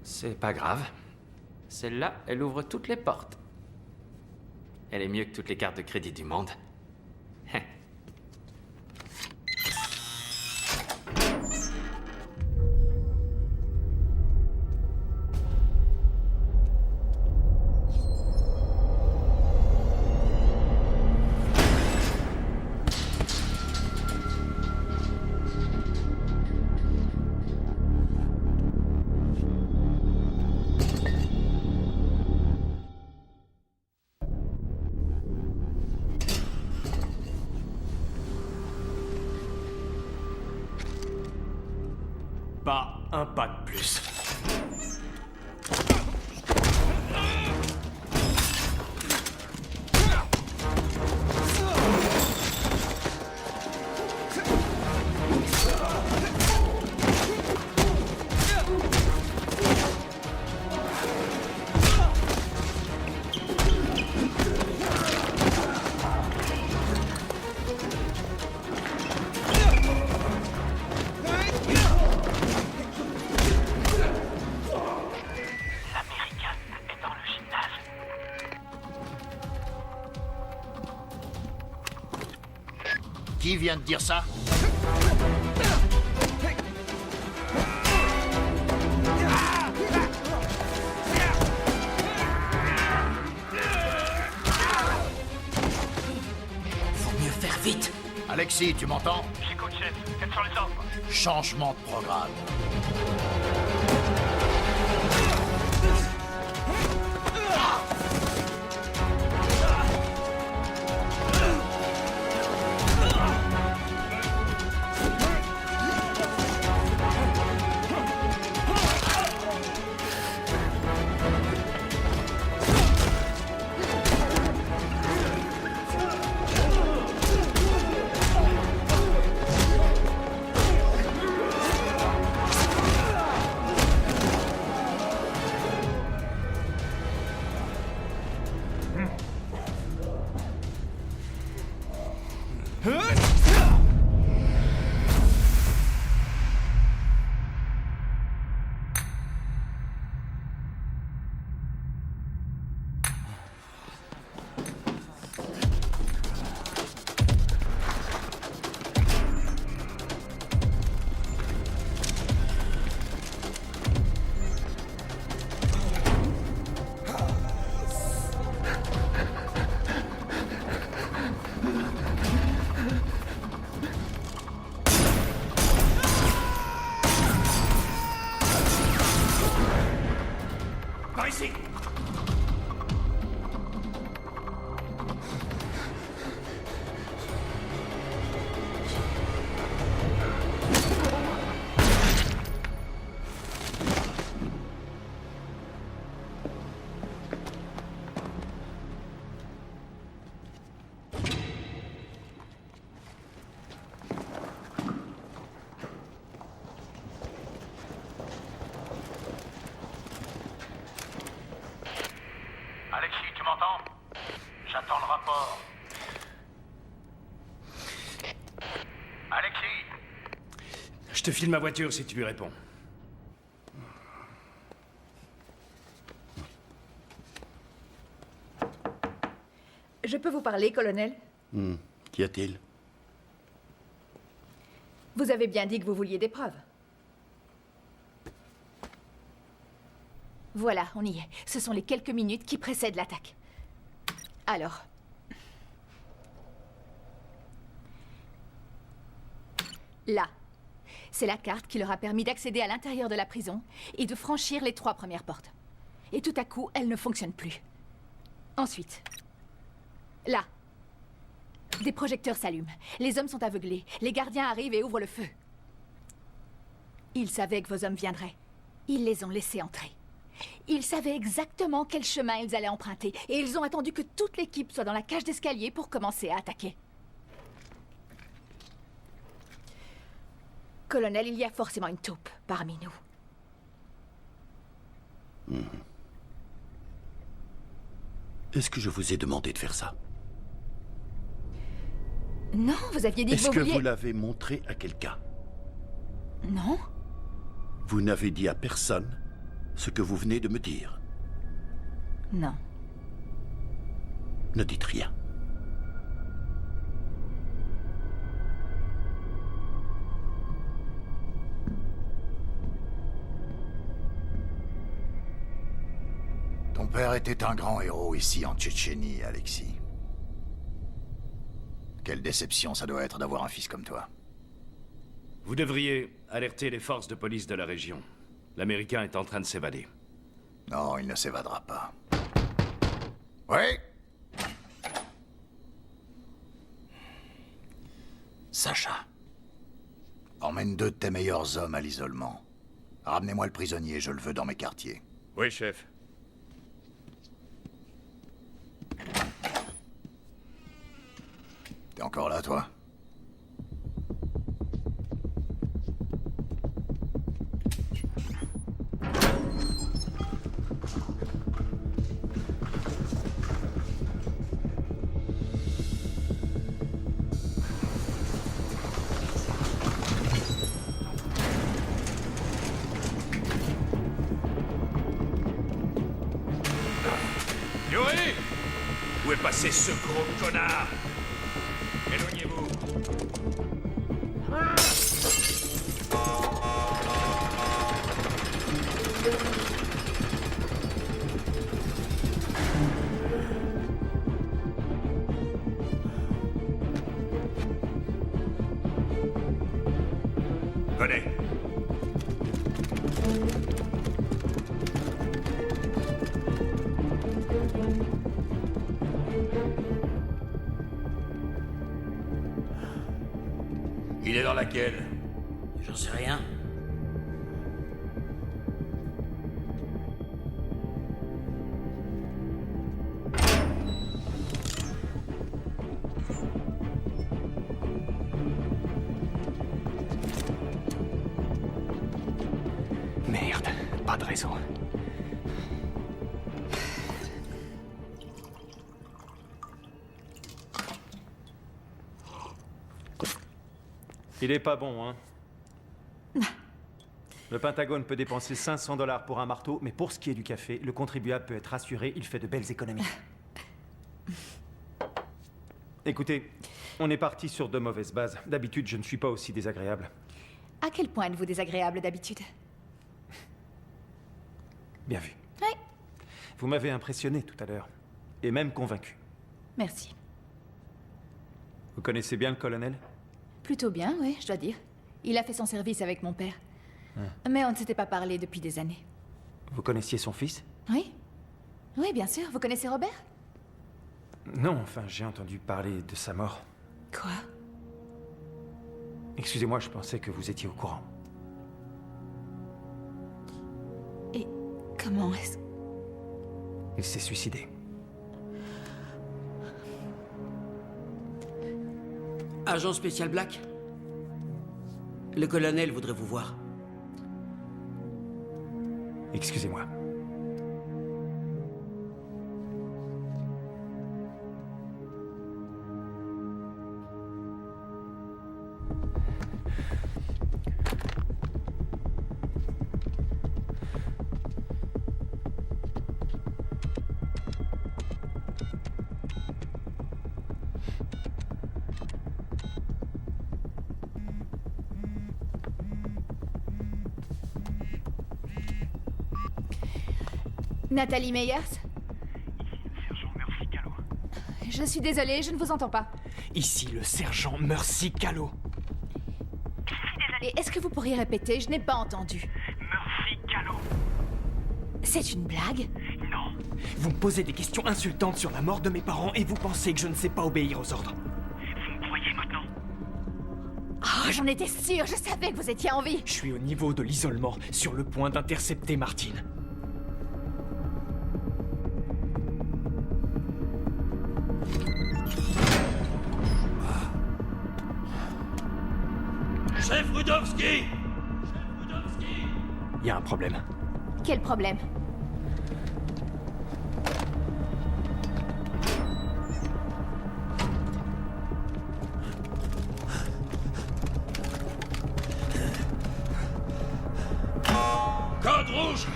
[SPEAKER 7] C'est pas grave. Celle-là, elle ouvre toutes les portes. Elle est mieux que toutes les cartes de crédit du monde.
[SPEAKER 1] Pas un pas de plus.
[SPEAKER 11] Qui vient de dire ça?
[SPEAKER 7] Faut mieux faire vite.
[SPEAKER 11] Alexis, tu m'entends?
[SPEAKER 9] J'écoute, chef. Quels sont les ordres?
[SPEAKER 11] Changement de programme.
[SPEAKER 12] te file ma voiture si tu lui réponds.
[SPEAKER 2] Je peux vous parler, colonel?
[SPEAKER 6] Qu'y a-t-il?
[SPEAKER 2] Vous avez bien dit que vous vouliez des preuves. Voilà, on y est. Ce sont les quelques minutes qui précèdent l'attaque. Alors... Là, c'est la carte qui leur a permis d'accéder à l'intérieur de la prison et de franchir les 3 premières portes. Et tout à coup, elle ne fonctionne plus. Ensuite, là, des projecteurs s'allument. Les hommes sont aveuglés. Les gardiens arrivent et ouvrent le feu. Ils savaient que vos hommes viendraient. Ils les ont laissés entrer. Ils savaient exactement quel chemin ils allaient emprunter. Et ils ont attendu que toute l'équipe soit dans la cage d'escalier pour commencer à attaquer. Colonel, il y a forcément une taupe parmi nous.
[SPEAKER 6] Est-ce que je vous ai demandé de faire ça?
[SPEAKER 2] Non, vous aviez dit que vous vouliez...
[SPEAKER 6] Est-ce que vous l'avez montré à quelqu'un?
[SPEAKER 2] Non.
[SPEAKER 6] Vous n'avez dit à personne ce que vous venez de me dire?
[SPEAKER 2] Non.
[SPEAKER 6] Ne dites rien.
[SPEAKER 11] Ton père était un grand héros ici en Tchétchénie, Alexis. Quelle déception ça doit être d'avoir un fils comme toi.
[SPEAKER 12] Vous devriez alerter les forces de police de la région. L'Américain est en train de s'évader.
[SPEAKER 11] Non, il ne s'évadera pas. Oui? Sacha. Emmène 2 de tes meilleurs hommes à l'isolement. Ramenez-moi le prisonnier, je le veux dans mes quartiers.
[SPEAKER 12] Oui, chef.
[SPEAKER 11] T'es encore là, toi?
[SPEAKER 12] Yuri! Où est passé ce gros connard? Éloignez-vous. Venez.
[SPEAKER 14] Il est dans laquelle?
[SPEAKER 10] J'en sais rien.
[SPEAKER 1] Merde, pas de raison.
[SPEAKER 4] Il est pas bon, hein? Le Pentagone peut dépenser 500 $ pour un marteau, mais pour ce qui est du café, le contribuable peut être rassuré, il fait de belles économies. Écoutez, on est parti sur de mauvaises bases. D'habitude, je ne suis pas aussi désagréable.
[SPEAKER 2] À quel point êtes-vous désagréable d'habitude?
[SPEAKER 4] Bien vu.
[SPEAKER 2] Oui.
[SPEAKER 4] Vous m'avez impressionné tout à l'heure, et même convaincu.
[SPEAKER 2] Merci.
[SPEAKER 4] Vous connaissez bien le colonel?
[SPEAKER 2] Plutôt bien, oui, je dois dire. Il a fait son service avec mon père. Mais on ne s'était pas parlé depuis des années.
[SPEAKER 4] Vous connaissiez son fils?
[SPEAKER 2] Oui. Oui, bien sûr. Vous connaissez Robert?
[SPEAKER 4] Non, enfin, j'ai entendu parler de sa mort.
[SPEAKER 2] Quoi?
[SPEAKER 4] Excusez-moi, je pensais que vous étiez au courant.
[SPEAKER 2] Et comment est-ce...
[SPEAKER 4] Il s'est suicidé.
[SPEAKER 10] Agent spécial Black? Le colonel voudrait vous voir.
[SPEAKER 4] Excusez-moi.
[SPEAKER 2] Nathalie Meyers?
[SPEAKER 1] Sergent Mercy Callot.
[SPEAKER 2] Je suis désolée, je ne vous entends pas.
[SPEAKER 1] Ici le sergent Mercy Callot.
[SPEAKER 2] Et est-ce que vous pourriez répéter? Je n'ai pas entendu.
[SPEAKER 1] Mercy Callot.
[SPEAKER 2] C'est une blague?
[SPEAKER 1] Non. Vous me posez des questions insultantes sur la mort de mes parents et vous pensez que je ne sais pas obéir aux ordres. Vous me croyez maintenant?
[SPEAKER 2] Oh, j'en étais sûre, je savais que vous étiez en vie.
[SPEAKER 1] Je suis au niveau de l'isolement, sur le point d'intercepter Martine.
[SPEAKER 14] Chef Rudowski!
[SPEAKER 1] Il y a un problème.
[SPEAKER 2] Quel problème?
[SPEAKER 14] Code rouge!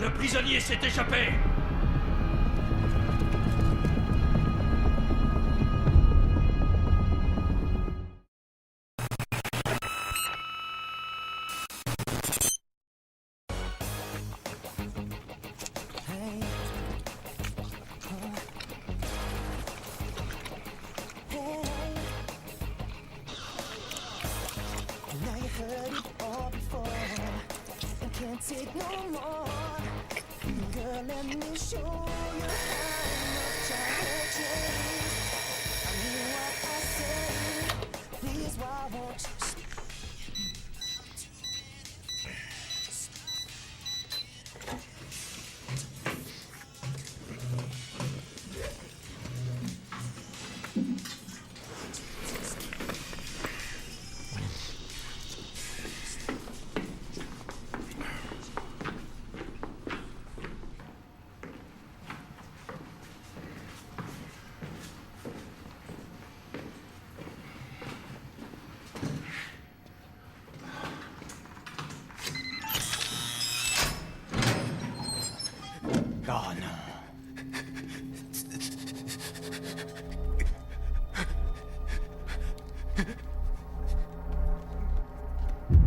[SPEAKER 14] Le prisonnier s'est échappé!
[SPEAKER 1] Oh non.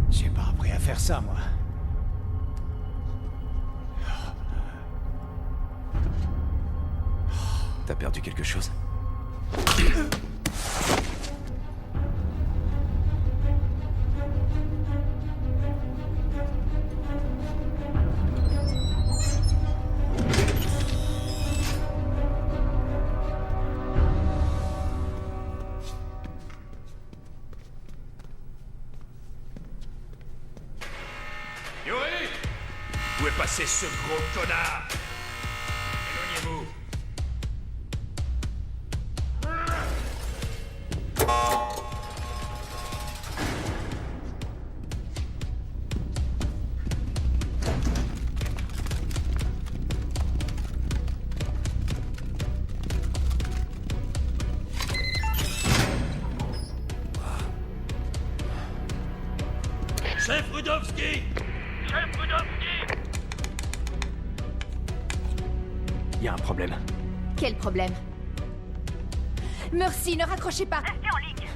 [SPEAKER 4] J'ai pas appris à faire ça, moi.
[SPEAKER 7] T'as perdu quelque chose?
[SPEAKER 14] Yuri! Où est passé ce gros connard? Éloignez-vous. Chef Rudowski! Chef Rudowski!
[SPEAKER 1] Il y a un problème.
[SPEAKER 2] Quel problème? Mercy, ne raccrochez pas.
[SPEAKER 15] Restez en ligne.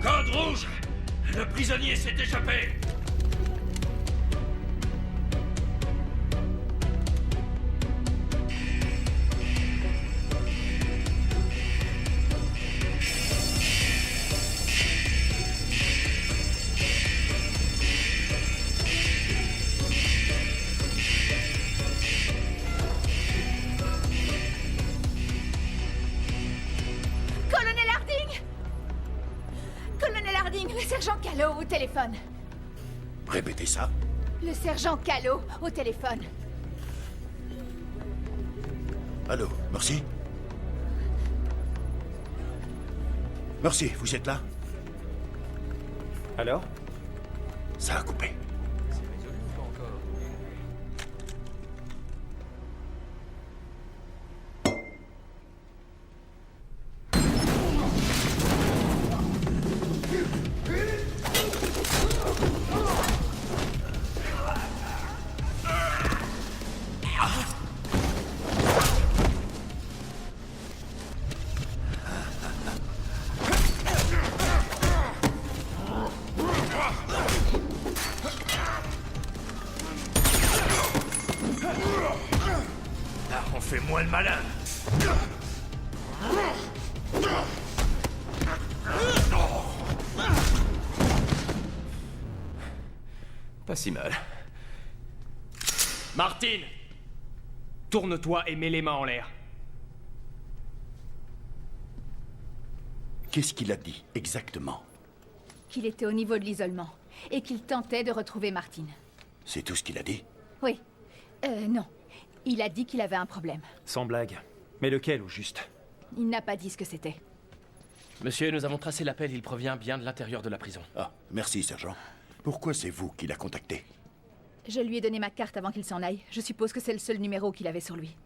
[SPEAKER 14] Code rouge! Le prisonnier s'est échappé!
[SPEAKER 2] Colonel Harding! Colonel Harding, le sergent Callot au téléphone.
[SPEAKER 6] Répétez ça.
[SPEAKER 2] Le sergent Callot au téléphone.
[SPEAKER 6] Allô, Mercy? Mercy, vous êtes là?
[SPEAKER 4] Alors?
[SPEAKER 6] Ça a coupé.
[SPEAKER 14] Là, on fait moins le malin.
[SPEAKER 3] Pas si mal.
[SPEAKER 1] Martine! Tourne-toi et mets les mains en l'air.
[SPEAKER 6] Qu'est-ce qu'il a dit, exactement?
[SPEAKER 2] Qu'il était au niveau de l'isolement et qu'il tentait de retrouver Martine.
[SPEAKER 6] C'est tout ce qu'il a dit?
[SPEAKER 2] Oui. Non. Il a dit qu'il avait un problème.
[SPEAKER 4] Sans blague. Mais lequel, au juste?
[SPEAKER 2] Il n'a pas dit ce que c'était.
[SPEAKER 1] Monsieur, nous avons tracé l'appel, il provient bien de l'intérieur de la prison.
[SPEAKER 6] Ah, merci, sergent. Pourquoi c'est vous qui l'a contacté?
[SPEAKER 2] Je lui ai donné ma carte avant qu'il s'en aille. Je suppose que c'est le seul numéro qu'il avait sur lui.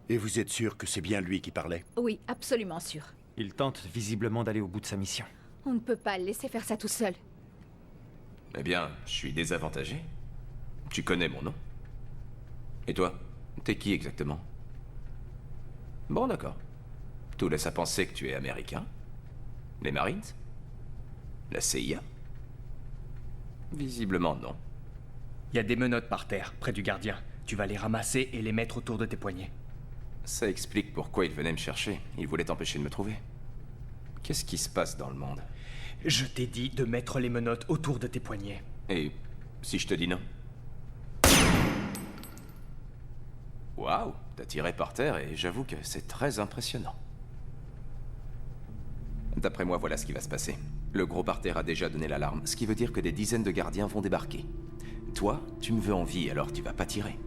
[SPEAKER 6] Et vous êtes sûr que c'est bien lui qui parlait?
[SPEAKER 2] Oui, absolument sûr.
[SPEAKER 4] Il tente visiblement d'aller au bout de sa mission.
[SPEAKER 2] On ne peut pas le laisser faire ça tout seul.
[SPEAKER 3] Eh bien, je suis désavantagé. Tu connais mon nom. Et toi, t'es qui exactement? Bon, d'accord. Tout laisse à penser que tu es américain. Les Marines? La CIA? Visiblement non.
[SPEAKER 1] Il y a des menottes par terre, près du gardien. Tu vas les ramasser et les mettre autour de tes poignets.
[SPEAKER 3] Ça explique pourquoi il venait me chercher. Il voulait t'empêcher de me trouver. Qu'est-ce qui se passe dans le monde?
[SPEAKER 1] Je t'ai dit de mettre les menottes autour de tes poignets.
[SPEAKER 3] Et si je te dis non? Waouh, t'as tiré par terre et j'avoue que c'est très impressionnant. D'après moi, voilà ce qui va se passer. Le gros par terre a déjà donné l'alarme, ce qui veut dire que des dizaines de gardiens vont débarquer. Toi, tu me veux en vie, alors tu vas pas tirer.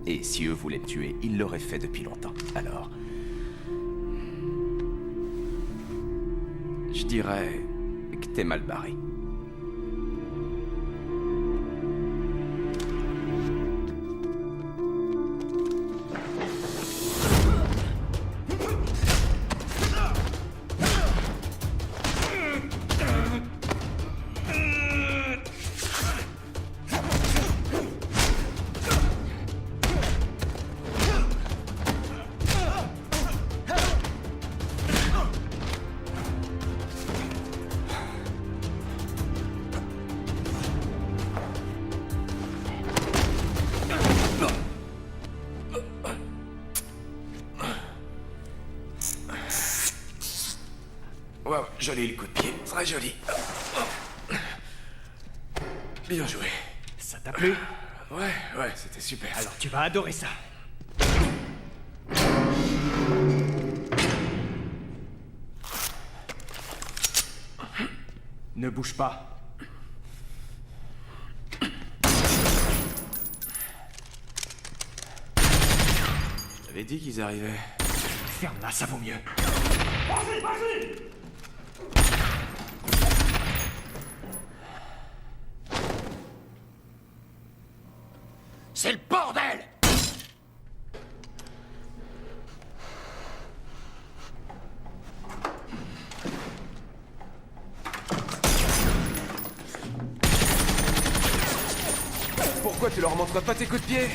[SPEAKER 3] Et si eux voulaient me tuer, ils l'auraient fait depuis longtemps. Alors... je dirais que t'es mal barré. Wow, joli le coup de pied, très joli. Bien joué.
[SPEAKER 1] Ça t'a plu?
[SPEAKER 3] Ouais, c'était super.
[SPEAKER 1] Alors tu vas adorer ça. Ne bouge pas.
[SPEAKER 3] J'avais dit qu'ils arrivaient.
[SPEAKER 1] Ferme-la, ça vaut mieux.
[SPEAKER 14] Vas-y, vas-y!
[SPEAKER 11] C'est le bordel!
[SPEAKER 3] Pourquoi tu leur montres pas tes coups de pied?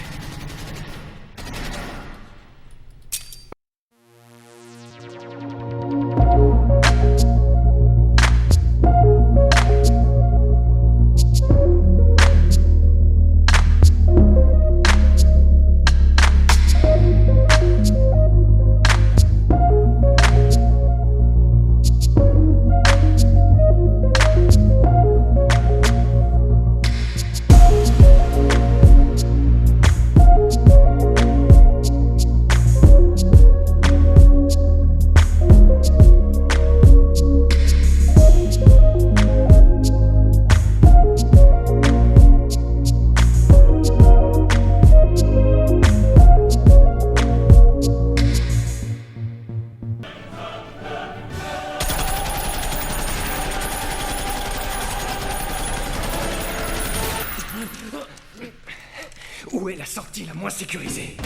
[SPEAKER 1] Où est la sortie la moins sécurisée?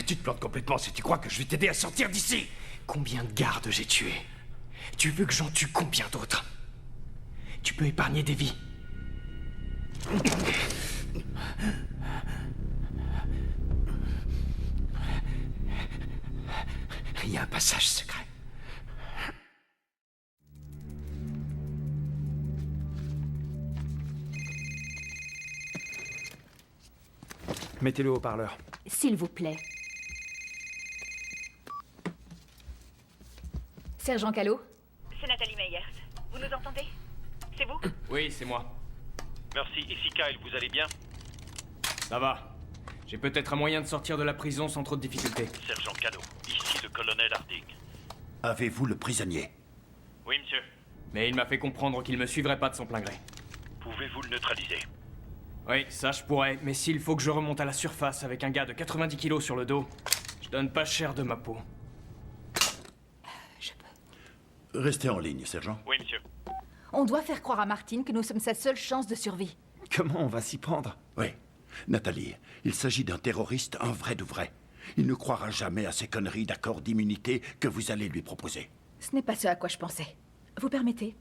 [SPEAKER 1] Tu te plantes complètement si tu crois que je vais t'aider à sortir d'ici. Combien de gardes j'ai tués? Tu veux que j'en tue combien d'autres? Tu peux épargner des vies. Il y a un passage secret.
[SPEAKER 4] Mettez-le au haut-parleur.
[SPEAKER 2] S'il vous plaît. Sergent Callot?
[SPEAKER 15] C'est Nathalie Meyers. Vous nous entendez? C'est vous?
[SPEAKER 1] Oui, c'est moi.
[SPEAKER 9] Merci, ici Kyle, vous allez bien?
[SPEAKER 1] Ça va. J'ai peut-être un moyen de sortir de la prison sans trop de difficultés.
[SPEAKER 9] Sergent Cano, ici le colonel Harding.
[SPEAKER 11] Avez-vous le prisonnier?
[SPEAKER 9] Oui, monsieur.
[SPEAKER 1] Mais il m'a fait comprendre qu'il me suivrait pas de son plein gré.
[SPEAKER 9] Pouvez-vous le neutraliser?
[SPEAKER 1] Oui, ça je pourrais, mais s'il faut que je remonte à la surface avec un gars de 90 kilos sur le dos, je donne pas cher de ma peau.
[SPEAKER 6] Restez en ligne, sergent.
[SPEAKER 9] Oui, monsieur.
[SPEAKER 2] On doit faire croire à Martine que nous sommes sa seule chance de survie.
[SPEAKER 4] Comment on va s'y prendre?
[SPEAKER 6] Oui. Nathalie, il s'agit d'un terroriste, un vrai de vrai. Il ne croira jamais à ces conneries d'accord d'immunité que vous allez lui proposer.
[SPEAKER 2] Ce n'est pas ce à quoi je pensais. Vous permettez?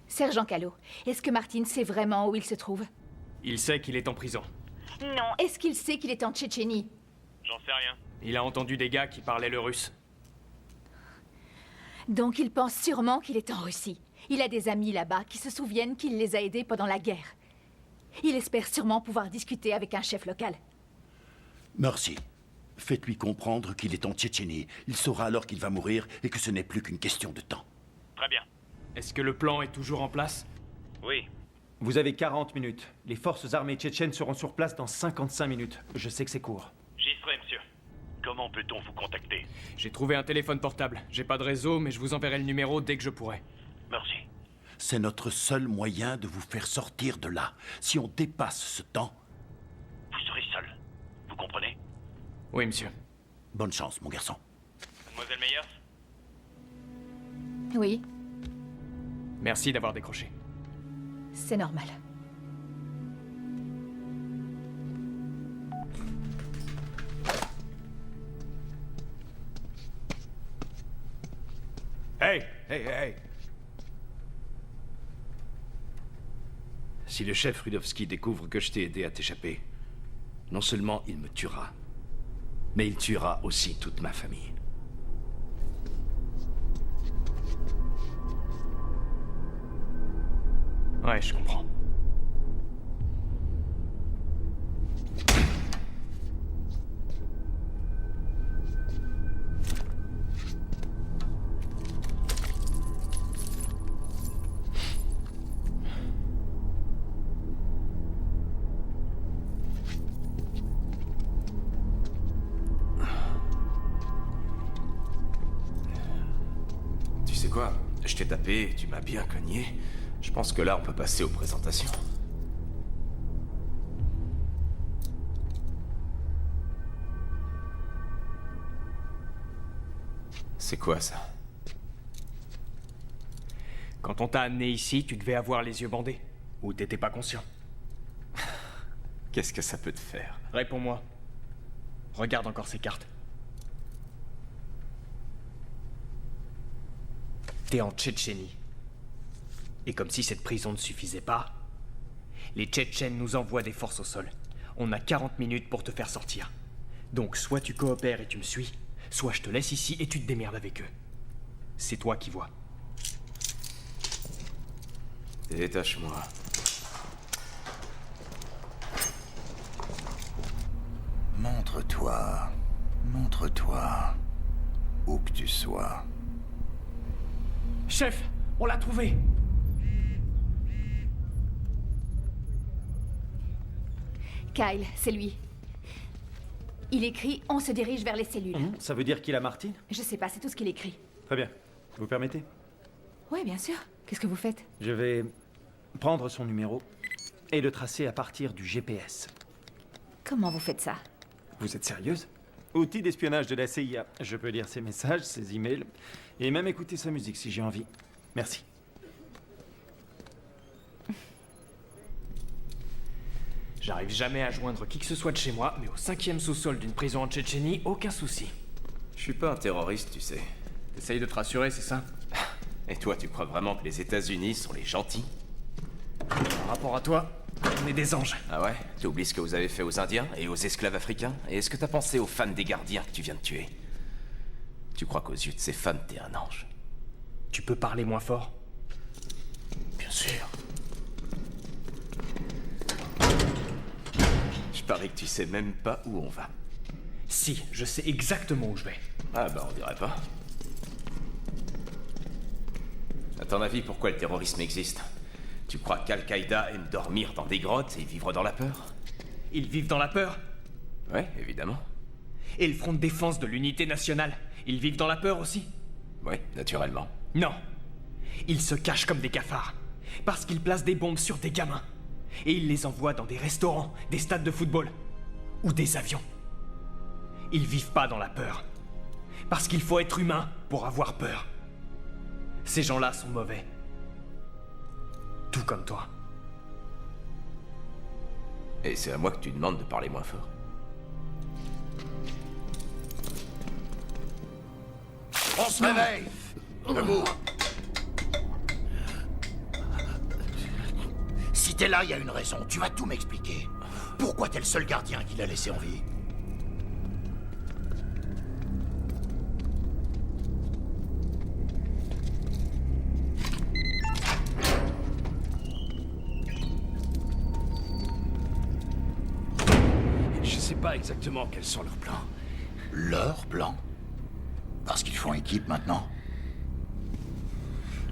[SPEAKER 2] Sergent Callot, est-ce que Martine sait vraiment où il se trouve?
[SPEAKER 1] Il sait qu'il est en prison.
[SPEAKER 2] Non. Est-ce qu'il sait qu'il est en Tchétchénie?
[SPEAKER 9] J'en sais rien.
[SPEAKER 1] Il a entendu des gars qui parlaient le russe.
[SPEAKER 2] Donc il pense sûrement qu'il est en Russie. Il a des amis là-bas qui se souviennent qu'il les a aidés pendant la guerre. Il espère sûrement pouvoir discuter avec un chef local.
[SPEAKER 6] Merci. Faites-lui comprendre qu'il est en Tchétchénie. Il saura alors qu'il va mourir et que ce n'est plus qu'une question de temps.
[SPEAKER 9] Très bien.
[SPEAKER 1] Est-ce que le plan est toujours en place?
[SPEAKER 9] Oui.
[SPEAKER 4] Vous avez 40 minutes. Les forces armées tchétchènes seront sur place dans 55 minutes. Je sais que c'est court.
[SPEAKER 9] J'y serai, monsieur. Comment peut-on vous contacter?
[SPEAKER 1] J'ai trouvé un téléphone portable. J'ai pas de réseau, mais je vous enverrai le numéro dès que je pourrai.
[SPEAKER 9] Merci.
[SPEAKER 6] C'est notre seul moyen de vous faire sortir de là. Si on dépasse ce temps...
[SPEAKER 9] Vous serez seul. Vous comprenez?
[SPEAKER 1] Oui, monsieur.
[SPEAKER 6] Bonne chance, mon garçon.
[SPEAKER 9] Mademoiselle Meyers?
[SPEAKER 2] Oui,
[SPEAKER 1] Merci d'avoir décroché.
[SPEAKER 2] c'est normal.
[SPEAKER 12] Hey! Hey, hey! Si le chef Rudowski découvre que je t'ai aidé à t'échapper, non seulement il me tuera, mais il tuera aussi toute ma famille.
[SPEAKER 1] Ouais, je comprends.
[SPEAKER 16] Tu sais quoi? Je t'ai tapé, tu m'as bien cogné. Je pense que là, on peut passer aux présentations. C'est quoi ça?
[SPEAKER 1] Quand on t'a amené ici, tu devais avoir les yeux bandés. Ou t'étais pas conscient.
[SPEAKER 16] Qu'est-ce que ça peut te faire?
[SPEAKER 1] Réponds-moi. Regarde encore ces cartes. T'es en Tchétchénie. Et comme si cette prison ne suffisait pas, les Tchétchènes nous envoient des forces au sol. On a 40 minutes pour te faire sortir. Donc soit tu coopères et tu me suis, soit je te laisse ici et tu te démerdes avec eux. C'est toi qui vois.
[SPEAKER 16] Détache-moi.
[SPEAKER 11] Montre-toi. Montre-toi. Où que tu sois.
[SPEAKER 1] Chef, on l'a trouvé!
[SPEAKER 2] Kyle, c'est lui. Il écrit « On se dirige vers les cellules ».
[SPEAKER 4] Ça veut dire qu'il a Martine?
[SPEAKER 2] Je sais pas, c'est tout ce qu'il écrit.
[SPEAKER 4] Très bien. Vous permettez?
[SPEAKER 2] Oui, bien sûr. Qu'est-ce que vous faites?
[SPEAKER 4] Je vais prendre son numéro et le tracer à partir du GPS.
[SPEAKER 2] Comment vous faites ça?
[SPEAKER 4] Vous êtes sérieuse? Outil d'espionnage de la CIA. Je peux lire ses messages, ses emails, et même écouter sa musique si j'ai envie. Merci.
[SPEAKER 1] J'arrive jamais à joindre qui que ce soit de chez moi, mais au 5e sous-sol d'une prison en Tchétchénie, aucun souci.
[SPEAKER 16] Je suis pas un terroriste, tu sais.
[SPEAKER 1] T'essayes de te rassurer, c'est ça?
[SPEAKER 16] Et toi, tu crois vraiment que les États-Unis sont les gentils?
[SPEAKER 1] Par rapport à toi, on est des anges.
[SPEAKER 16] Ah ouais? Tu oublies ce que vous avez fait aux Indiens et aux esclaves africains? Et est-ce que t'as pensé aux femmes des gardiens que tu viens de tuer? Tu crois qu'aux yeux de ces femmes, t'es un ange?
[SPEAKER 1] Tu peux parler moins fort?
[SPEAKER 16] Bien sûr. Il paraît que tu sais même pas où on va.
[SPEAKER 1] Si, je sais exactement où je vais.
[SPEAKER 16] Ah bah on dirait pas. À ton avis, pourquoi le terrorisme existe? Tu crois qu'Al-Qaïda aime dormir dans des grottes et vivre dans la peur?
[SPEAKER 1] Ils vivent dans la peur?
[SPEAKER 16] Ouais, évidemment.
[SPEAKER 1] Et le Front de défense de l'unité nationale, ils vivent dans la peur aussi?
[SPEAKER 16] Ouais, naturellement.
[SPEAKER 1] Non. Ils se cachent comme des cafards. Parce qu'ils placent des bombes sur des gamins. Et ils les envoient dans des restaurants, des stades de football. Ou des avions. Ils vivent pas dans la peur. Parce qu'il faut être humain pour avoir peur. Ces gens-là sont mauvais. Tout comme toi.
[SPEAKER 16] Et c'est à moi que tu demandes de parler moins fort.
[SPEAKER 11] On se réveille! Debout! Si t'es là, il y a une raison. Tu vas tout m'expliquer. Pourquoi t'es le seul gardien qui l'a laissé en vie?
[SPEAKER 12] Je sais pas exactement quels sont leurs plans.
[SPEAKER 11] Leurs plans? Parce qu'ils font équipe maintenant.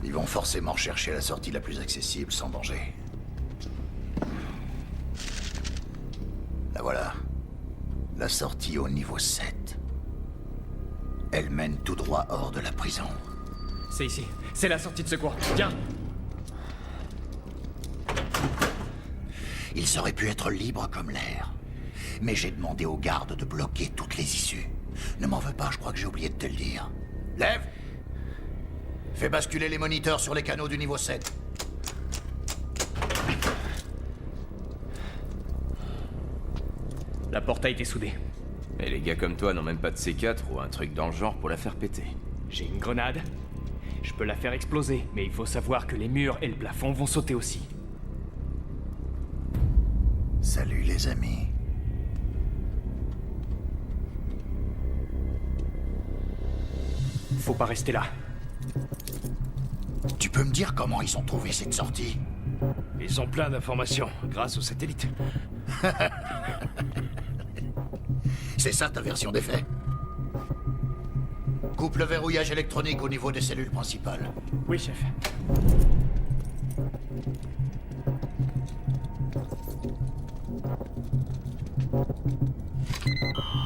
[SPEAKER 11] Ils vont forcément chercher la sortie la plus accessible, sans danger. La voilà. La sortie au niveau 7. Elle mène tout droit hors de la prison.
[SPEAKER 1] C'est ici. C'est la sortie de secours. Tiens.
[SPEAKER 11] Ils auraient pu être libres comme l'air. Mais j'ai demandé aux gardes de bloquer toutes les issues. Ne m'en veux pas, je crois que j'ai oublié de te le dire. Lève! Fais basculer les moniteurs sur les canaux du niveau 7.
[SPEAKER 1] La porte a été soudée.
[SPEAKER 16] Et les gars comme toi n'ont même pas de C4 ou un truc dans le genre pour la faire péter.
[SPEAKER 1] J'ai une grenade. Je peux la faire exploser, mais il faut savoir que les murs et le plafond vont sauter aussi.
[SPEAKER 11] Salut les amis.
[SPEAKER 1] Faut pas rester là.
[SPEAKER 11] Tu peux me dire comment ils ont trouvé cette sortie?
[SPEAKER 12] Ils ont plein d'informations, grâce aux satellites.
[SPEAKER 11] C'est ça ta version des faits? Coupe le verrouillage électronique au niveau des cellules principales.
[SPEAKER 1] Oui, chef.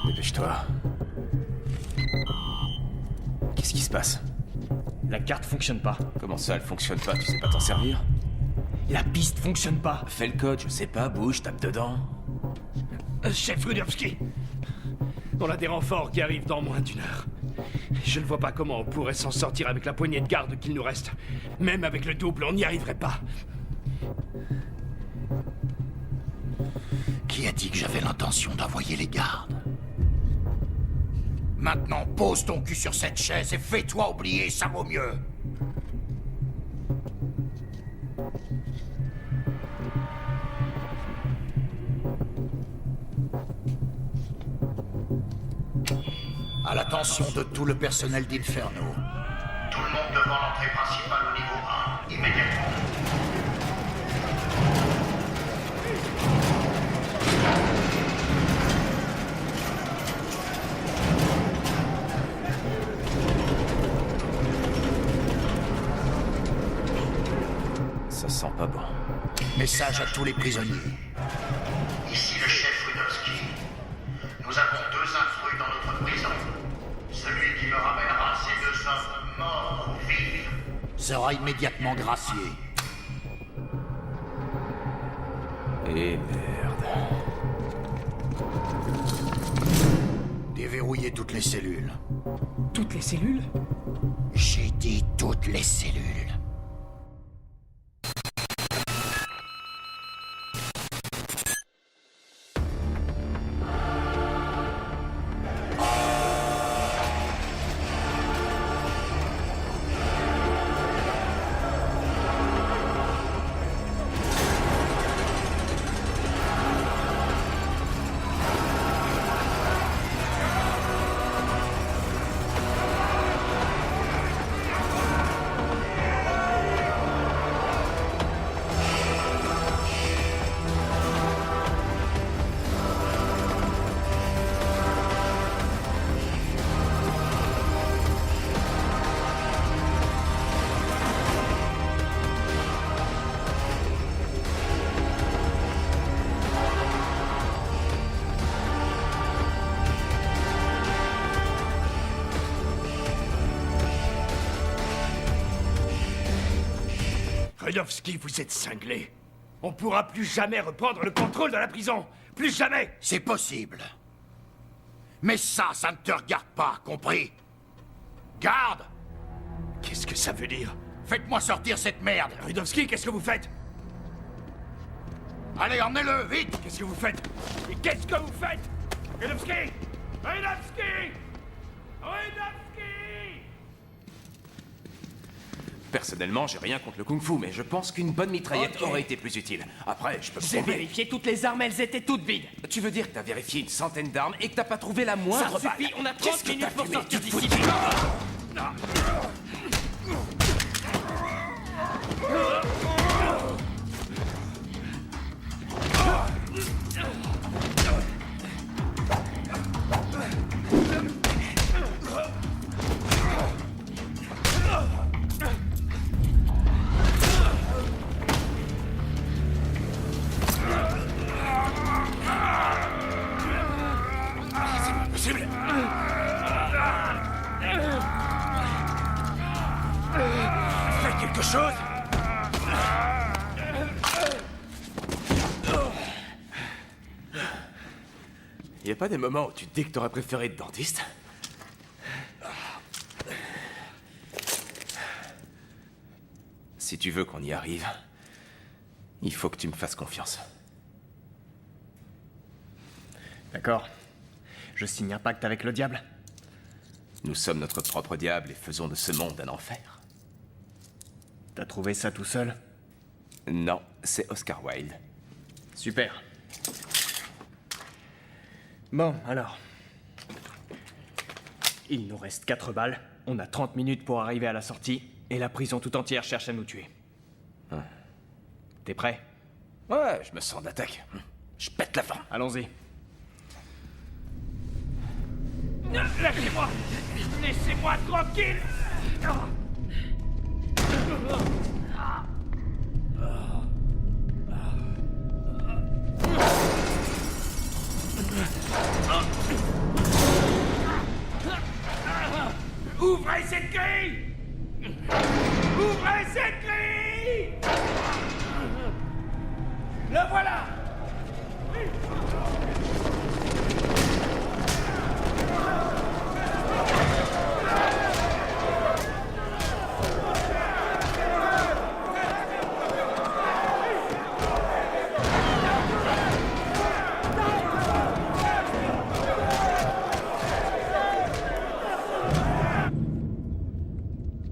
[SPEAKER 16] Dépêche-toi. Qu'est-ce qui se passe?
[SPEAKER 1] La carte fonctionne pas.
[SPEAKER 16] Comment ça, elle fonctionne pas? Tu sais pas t'en servir?
[SPEAKER 1] La piste fonctionne pas.
[SPEAKER 16] Fais le code, je sais pas, bouge, tape dedans.
[SPEAKER 12] Chef Rudowski, on a des renforts qui arrivent dans moins d'une heure. Je ne vois pas comment on pourrait s'en sortir avec la poignée de garde qu'il nous reste. Même avec le double, on n'y arriverait pas.
[SPEAKER 11] Qui a dit que j'avais l'intention d'envoyer les gardes? Maintenant, pose ton cul sur cette chaise et fais-toi oublier, ça vaut mieux. À l'attention de tout le personnel d'Inferno. Tout le monde devant l'entrée principale au niveau 1, immédiatement.
[SPEAKER 16] Ça sent pas bon.
[SPEAKER 11] Message à tous les prisonniers.
[SPEAKER 17] Ici le chef Rudowski. Nous avons 2 intrus dans notre prison. Celui qui me ramènera ces 2 hommes morts ou vifs
[SPEAKER 11] sera immédiatement gracié.
[SPEAKER 16] Et merde.
[SPEAKER 11] Déverrouillez toutes les cellules.
[SPEAKER 1] Toutes les cellules?
[SPEAKER 11] J'ai dit toutes les cellules.
[SPEAKER 12] Rudovski, vous êtes cinglé. On pourra plus jamais reprendre le contrôle de la prison. Plus jamais.
[SPEAKER 11] C'est possible. Mais ça ne te regarde pas, compris? Garde!
[SPEAKER 12] Qu'est-ce que ça veut dire?
[SPEAKER 11] Faites-moi sortir cette merde!
[SPEAKER 12] Rudovski, qu'est-ce que vous faites?
[SPEAKER 11] Allez, emmenez-le, vite!
[SPEAKER 12] Qu'est-ce que vous faites? Et qu'est-ce que vous faites? Rudovski! Rudovski! Rudovski!
[SPEAKER 16] Personnellement, j'ai rien contre le kung-fu, mais je pense qu'une bonne mitraillette aurait été plus utile. Après, je peux
[SPEAKER 1] J'ai
[SPEAKER 16] prouver.
[SPEAKER 1] vérifié toutes les armes, elles étaient toutes vides.
[SPEAKER 16] Tu veux dire que t'as vérifié une centaine d'armes et que t'as pas trouvé la moindre
[SPEAKER 1] Ça
[SPEAKER 16] balle?
[SPEAKER 1] suffit, on a 30
[SPEAKER 16] Qu'est-ce que
[SPEAKER 1] minutes
[SPEAKER 16] t'as
[SPEAKER 1] pour
[SPEAKER 16] fumé?
[SPEAKER 1] sortir
[SPEAKER 16] Tu te
[SPEAKER 1] d'ici.
[SPEAKER 16] fous de-
[SPEAKER 12] Possible. Faites quelque chose.
[SPEAKER 16] Y a pas des moments où tu te dis que t'aurais préféré être dentiste? Si tu veux qu'on y arrive, il faut que tu me fasses confiance.
[SPEAKER 1] D'accord. Je signe un pacte avec le diable.
[SPEAKER 16] Nous sommes notre propre diable et faisons de ce monde un enfer.
[SPEAKER 1] T'as trouvé ça tout seul?
[SPEAKER 16] Non, c'est Oscar Wilde.
[SPEAKER 1] Super. Bon, alors. Il nous reste 4 balles, on a 30 minutes pour arriver à la sortie, et la prison tout entière cherche à nous tuer. T'es prêt?
[SPEAKER 16] Ouais, je me sens d'attaque. Je pète la fin.
[SPEAKER 1] Allons-y.
[SPEAKER 12] Lâchez-moi! Laissez-moi tranquille! Ouvrez cette grille! Ouvrez cette grille! Le voilà!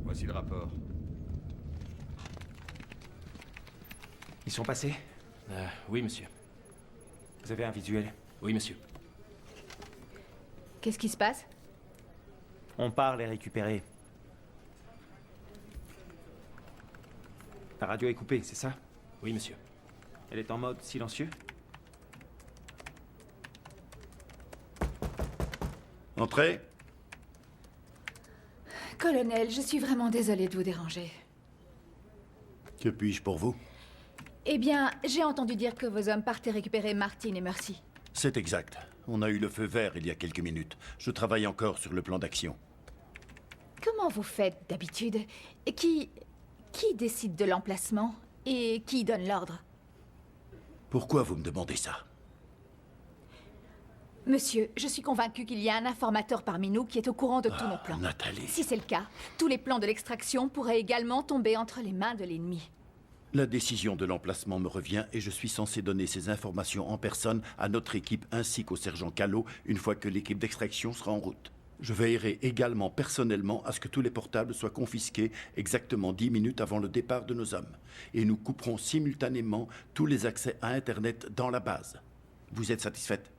[SPEAKER 3] Voici le rapport.
[SPEAKER 4] Ils sont passés?
[SPEAKER 1] Oui, monsieur.
[SPEAKER 4] Vous avez un visuel?
[SPEAKER 1] Oui, monsieur.
[SPEAKER 2] Qu'est-ce qui se passe?
[SPEAKER 4] On part les récupérer. Ta radio est coupée, c'est ça?
[SPEAKER 1] Oui, monsieur.
[SPEAKER 4] Elle est en mode silencieux?
[SPEAKER 6] Entrez.
[SPEAKER 2] Colonel, je suis vraiment désolée de vous déranger.
[SPEAKER 6] Que puis-je pour vous?
[SPEAKER 2] Eh bien, j'ai entendu dire que vos hommes partaient récupérer Martin et Mercy.
[SPEAKER 6] C'est exact. On a eu le feu vert il y a quelques minutes. Je travaille encore sur le plan d'action.
[SPEAKER 2] Comment vous faites d'habitude? Et qui décide de l'emplacement? Et qui donne l'ordre?
[SPEAKER 6] Pourquoi vous me demandez ça?
[SPEAKER 2] Monsieur, je suis convaincue qu'il y a un informateur parmi nous qui est au courant de tous nos plans.
[SPEAKER 6] Nathalie.
[SPEAKER 2] Si c'est le cas, tous les plans de l'extraction pourraient également tomber entre les mains de l'ennemi.
[SPEAKER 6] La décision de l'emplacement me revient et je suis censé donner ces informations en personne à notre équipe ainsi qu'au sergent Callot une fois que l'équipe d'extraction sera en route. Je veillerai également personnellement à ce que tous les portables soient confisqués exactement 10 minutes avant le départ de nos hommes. Et nous couperons simultanément tous les accès à Internet dans la base. Vous êtes satisfaite?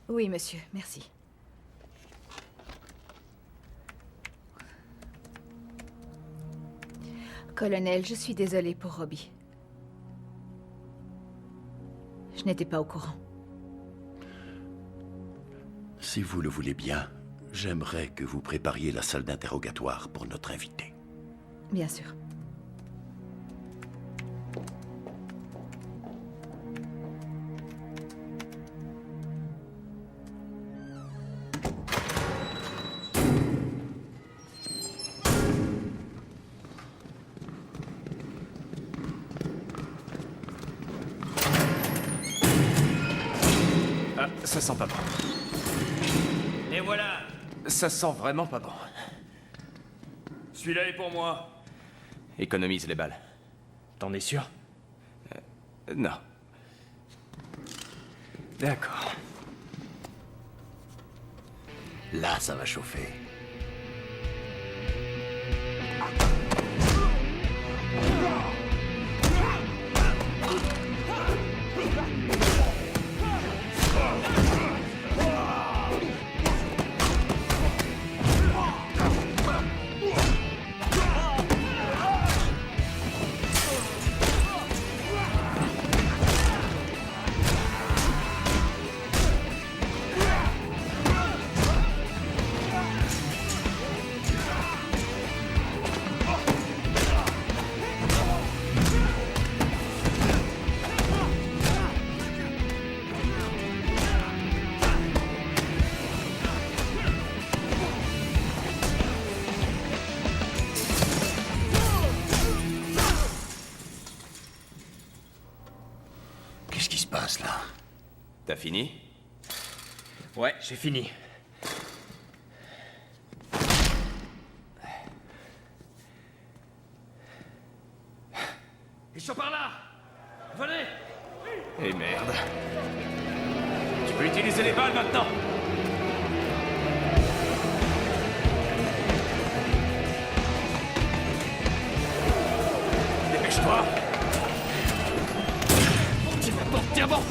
[SPEAKER 2] Oui, monsieur, merci. Colonel, je suis désolée pour Robbie. Je n'étais pas au courant.
[SPEAKER 6] Si vous le voulez bien, j'aimerais que vous prépariez la salle d'interrogatoire pour notre invité.
[SPEAKER 2] Bien sûr.
[SPEAKER 16] Ah, ça sent pas bon.
[SPEAKER 14] Et voilà.
[SPEAKER 16] Ça sent vraiment pas bon.
[SPEAKER 14] Celui-là est pour moi.
[SPEAKER 16] Économise les balles.
[SPEAKER 1] T'en es sûr?
[SPEAKER 16] Non.
[SPEAKER 1] D'accord.
[SPEAKER 11] Là, ça va chauffer. Qu'est-ce qui se passe là?
[SPEAKER 16] T'as fini?
[SPEAKER 1] Ouais, j'ai fini.
[SPEAKER 14] Ils sont par là. Venez.
[SPEAKER 16] Eh merde. Tu peux utiliser les balles maintenant.
[SPEAKER 1] Dépêche-toi. Tiens bon.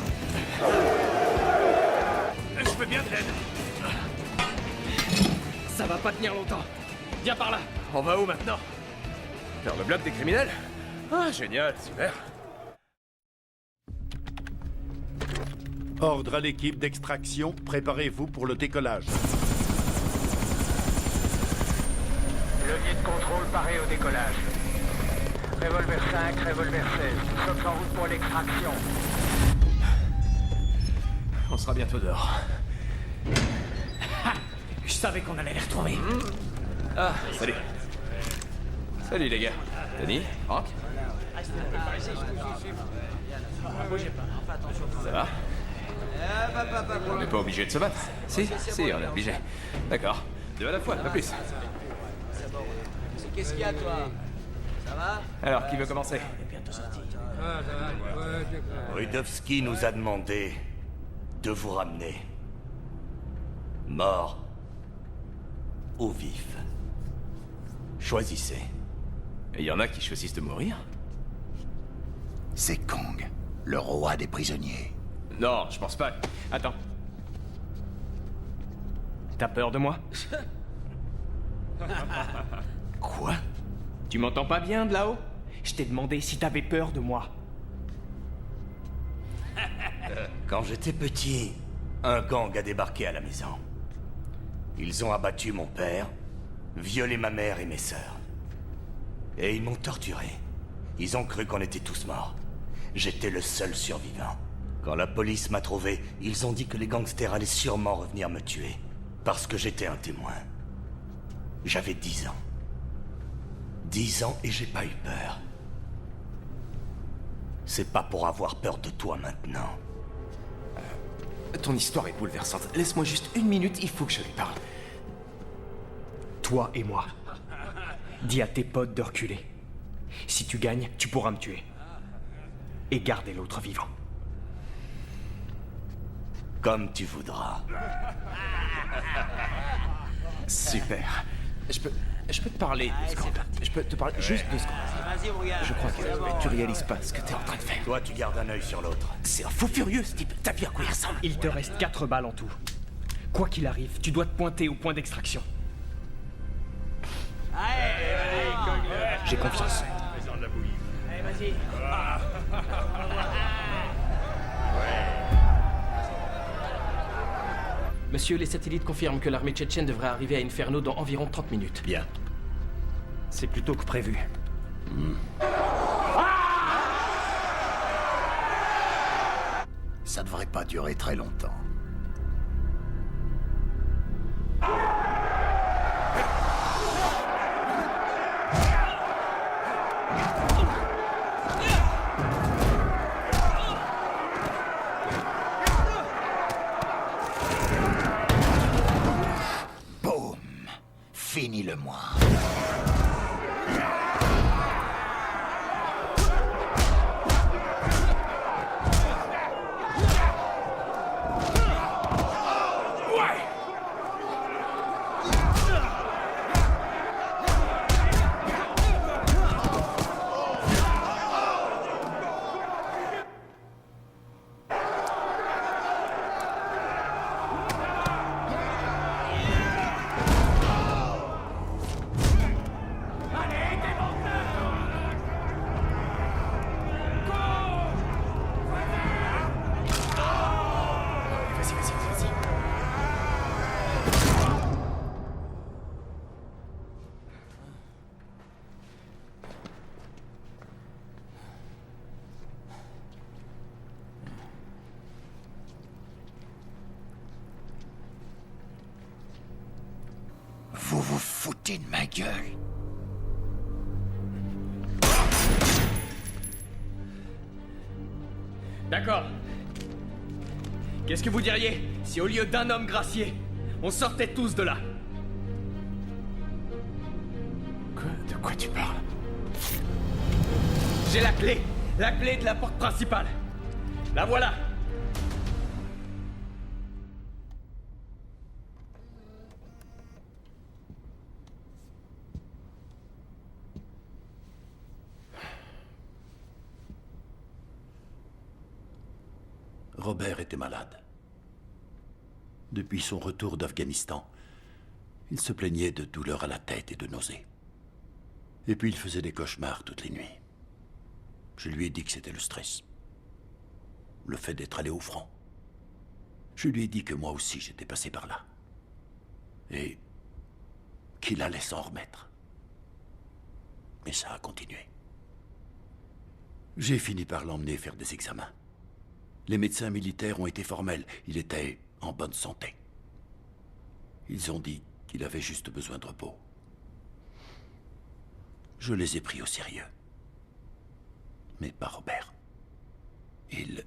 [SPEAKER 1] Je veux bien de l'aide. Ça va pas tenir longtemps. Viens par là.
[SPEAKER 16] On va où maintenant? Vers le bloc des criminels? Ah, génial, super.
[SPEAKER 6] Ordre à l'équipe d'extraction, préparez-vous pour le décollage.
[SPEAKER 17] Levier de contrôle paré au décollage. Revolver 5, Revolver 16. Nous sommes en route pour l'extraction.
[SPEAKER 16] On sera bientôt dehors.
[SPEAKER 1] Je savais qu'on allait les retrouver.
[SPEAKER 16] Ah, salut. Salut les gars. Denis, Franck. Ça va? On n'est pas obligé de se battre. Si, on est obligé. D'accord. Deux à la fois, pas plus.
[SPEAKER 10] Qu'est-ce qu'il y a, toi? Ça va?
[SPEAKER 16] Alors, qui veut commencer?
[SPEAKER 18] Rudowski nous a demandé de vous ramener. Mort ou vif. Choisissez.
[SPEAKER 16] Et il y en a qui choisissent de mourir?
[SPEAKER 11] C'est Kang, le roi des prisonniers.
[SPEAKER 16] Non, je pense pas. Attends.
[SPEAKER 1] T'as peur de moi?
[SPEAKER 16] Quoi?
[SPEAKER 1] Tu m'entends pas bien de là-haut? Je t'ai demandé si t'avais peur de moi.
[SPEAKER 18] Quand j'étais petit, un gang a débarqué à la maison. Ils ont abattu mon père, violé ma mère et mes sœurs. Et ils m'ont torturé. Ils ont cru qu'on était tous morts. J'étais le seul survivant. Quand la police m'a trouvé, ils ont dit que les gangsters allaient sûrement revenir me tuer. Parce que j'étais un témoin. J'avais 10 ans. 10 ans et j'ai pas eu peur. C'est pas pour avoir peur de toi maintenant.
[SPEAKER 1] Ton histoire est bouleversante. Laisse-moi juste une minute, il faut que je lui parle. Toi et moi. Dis à tes potes de reculer. Si tu gagnes, tu pourras me tuer. Et garder l'autre vivant.
[SPEAKER 18] Comme tu voudras.
[SPEAKER 16] Super. Je peux te parler 2 secondes. Je peux te parler juste 2 secondes.
[SPEAKER 10] Vas-y, regarde.
[SPEAKER 16] Je crois que tu réalises pas ce que t'es en train de faire.
[SPEAKER 18] Toi, tu gardes un œil sur l'autre.
[SPEAKER 16] C'est un fou furieux, ce type. T'as vu à quoi il ressemble?
[SPEAKER 1] Il te reste 4 balles en tout. Quoi qu'il arrive, tu dois te pointer au point d'extraction. J'ai confiance.
[SPEAKER 10] Allez, vas-y.
[SPEAKER 19] Monsieur, les satellites confirment que l'armée tchétchène devrait arriver à Inferno dans environ 30 minutes.
[SPEAKER 18] Bien.
[SPEAKER 1] C'est plus tôt que prévu.
[SPEAKER 11] Ça devrait pas durer très longtemps. Vous vous foutez de ma gueule.
[SPEAKER 20] D'accord. Qu'est-ce que vous diriez si au lieu d'un homme gracié, on sortait tous de là?
[SPEAKER 1] De quoi tu parles?
[SPEAKER 20] J'ai la clé de la porte principale. La voilà.
[SPEAKER 6] Robert était malade. Depuis son retour d'Afghanistan, il se plaignait de douleurs à la tête et de nausées. Et puis il faisait des cauchemars toutes les nuits. Je lui ai dit que c'était le stress. Le fait d'être allé au front. Je lui ai dit que moi aussi j'étais passé par là. Et qu'il allait s'en remettre. Mais ça a continué. J'ai fini par l'emmener faire des examens. Les médecins militaires ont été formels. Il était en bonne santé. Ils ont dit qu'il avait juste besoin de repos. Je les ai pris au sérieux. Mais pas Robert. Il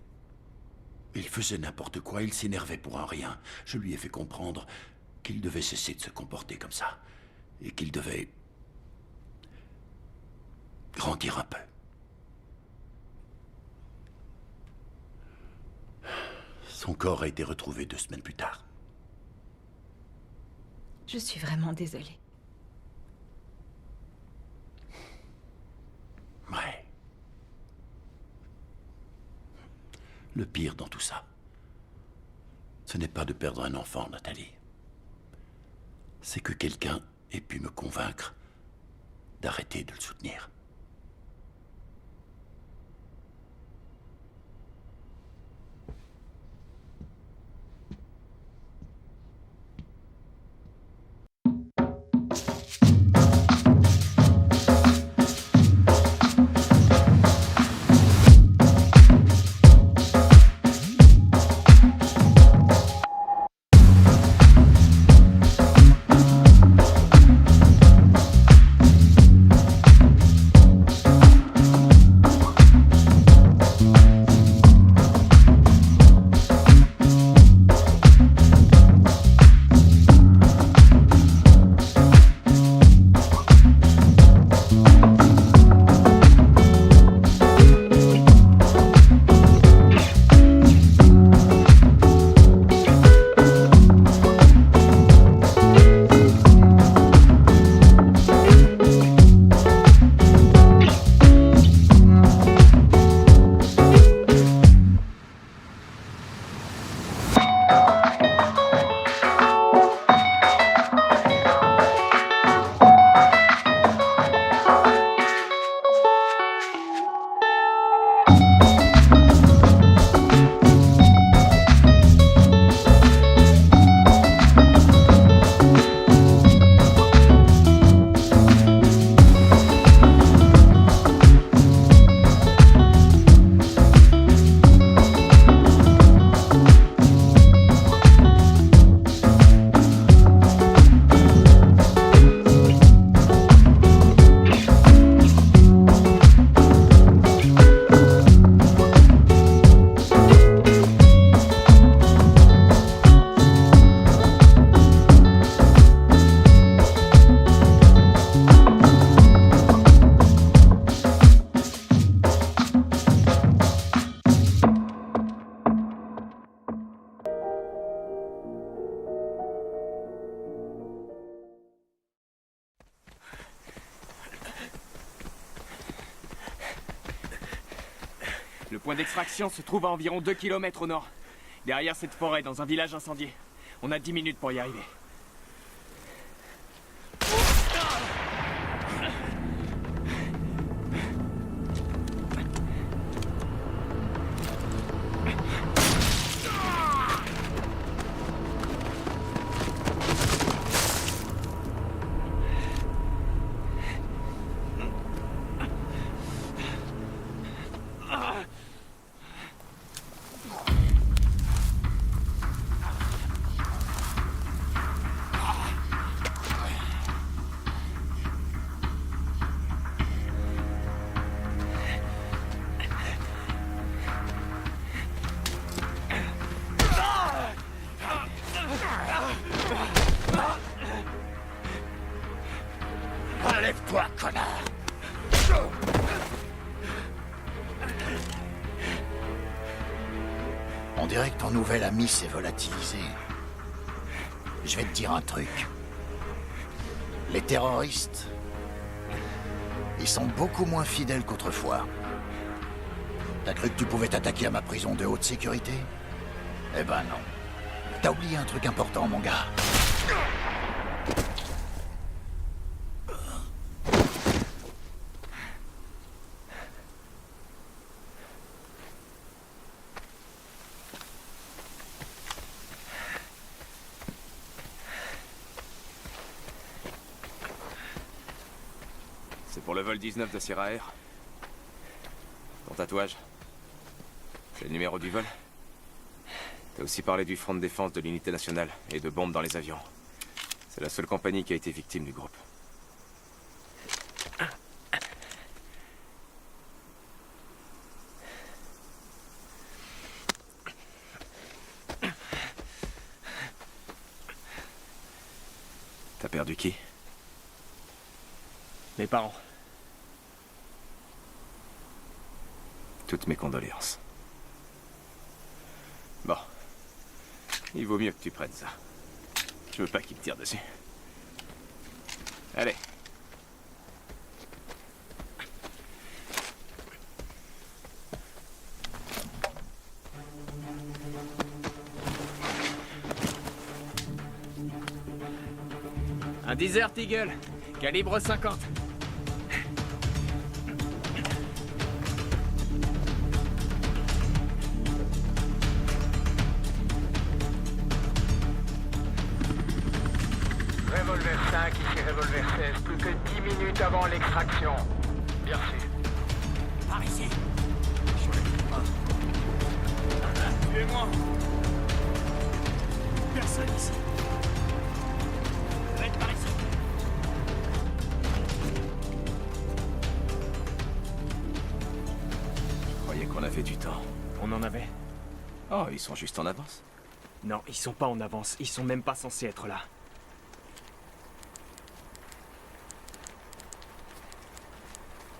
[SPEAKER 6] faisait n'importe quoi, il s'énervait pour un rien. Je lui ai fait comprendre qu'il devait cesser de se comporter comme ça. Et qu'il devait grandir un peu. Son corps a été retrouvé 2 semaines plus tard.
[SPEAKER 2] Je suis vraiment désolée.
[SPEAKER 6] Ouais. Le pire dans tout ça, ce n'est pas de perdre un enfant, Nathalie. C'est que quelqu'un ait pu me convaincre d'arrêter de le soutenir.
[SPEAKER 20] Le point d'extraction se trouve à environ 2 km au nord. Derrière cette forêt, dans un village incendié. On a 10 minutes pour y arriver.
[SPEAKER 11] On dirait que ton nouvel ami s'est volatilisé. Je vais te dire un truc. Les terroristes, ils sont beaucoup moins fidèles qu'autrefois. T'as cru que tu pouvais t'attaquer à ma prison de haute sécurité? Eh ben non. T'as oublié un truc important, mon gars.
[SPEAKER 16] C'est pour le vol 19 de Sierra Air. Ton tatouage. C'est le numéro du vol. T'as aussi parlé du front de défense de l'unité nationale et de bombes dans les avions. C'est la seule compagnie qui a été victime du groupe. T'as perdu qui?
[SPEAKER 20] Mes parents.
[SPEAKER 16] Toutes mes condoléances. Bon. Il vaut mieux que tu prennes ça. Je veux pas qu'il te tire dessus. Allez.
[SPEAKER 20] Un Desert Eagle, calibre 50.
[SPEAKER 17] Revolver 5, ici Revolver 16, plus que 10 minutes avant l'extraction. Bien reçu.
[SPEAKER 14] Par ici. Sur les pas. Suivez-moi. Personne ici. Ça va être par ici.
[SPEAKER 16] Je croyais qu'on avait du temps.
[SPEAKER 20] On en avait.
[SPEAKER 16] Oh, ils sont juste en avance.
[SPEAKER 20] Non, ils sont pas en avance. Ils sont même pas censés être là.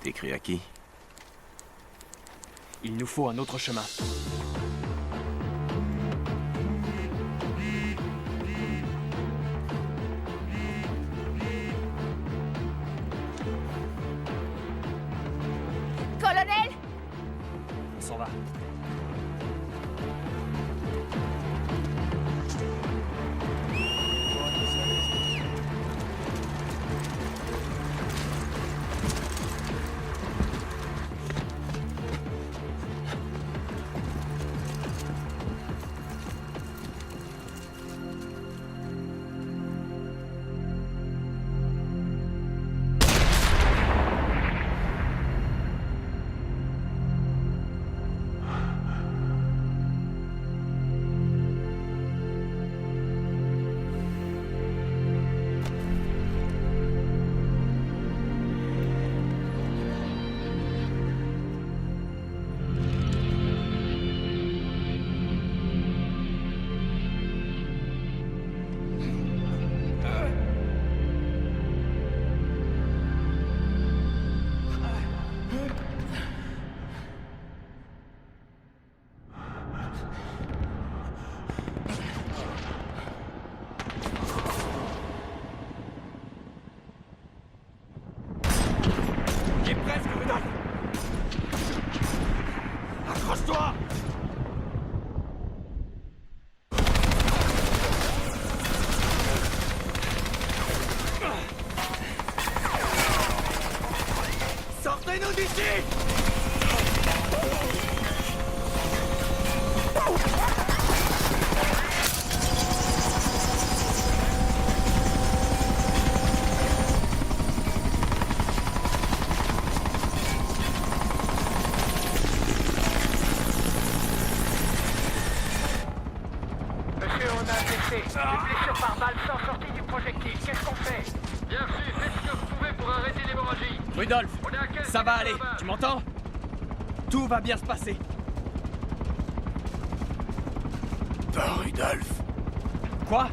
[SPEAKER 16] T'écris à qui?
[SPEAKER 20] Il nous faut un autre chemin.
[SPEAKER 2] Colonel!
[SPEAKER 20] On s'en va.
[SPEAKER 14] Accroche-toi! Sortez-nous d'ici!
[SPEAKER 17] Monsieur, on a un blessé. Une blessure par balle sans sortie du projectile. Qu'est-ce qu'on fait?
[SPEAKER 14] Bien reçu, faites ce que vous pouvez pour arrêter l'hémorragie.
[SPEAKER 20] Rudolph,
[SPEAKER 14] On est à quel
[SPEAKER 20] ça va aller.
[SPEAKER 14] kilomètres là-bas?
[SPEAKER 20] Tu m'entends? Tout va bien se passer.
[SPEAKER 6] Pas Rudolph,
[SPEAKER 20] Quoi?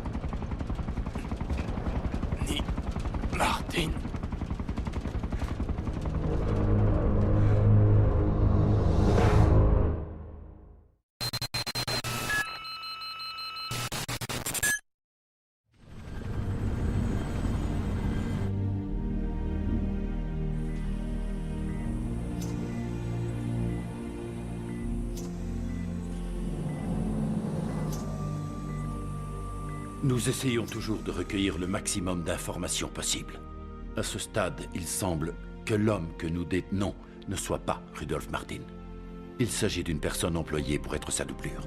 [SPEAKER 6] ni Martin. Nous essayons toujours de recueillir le maximum d'informations possibles. À ce stade, il semble que l'homme que nous détenons ne soit pas Rudolf Martin. Il s'agit d'une personne employée pour être sa doublure.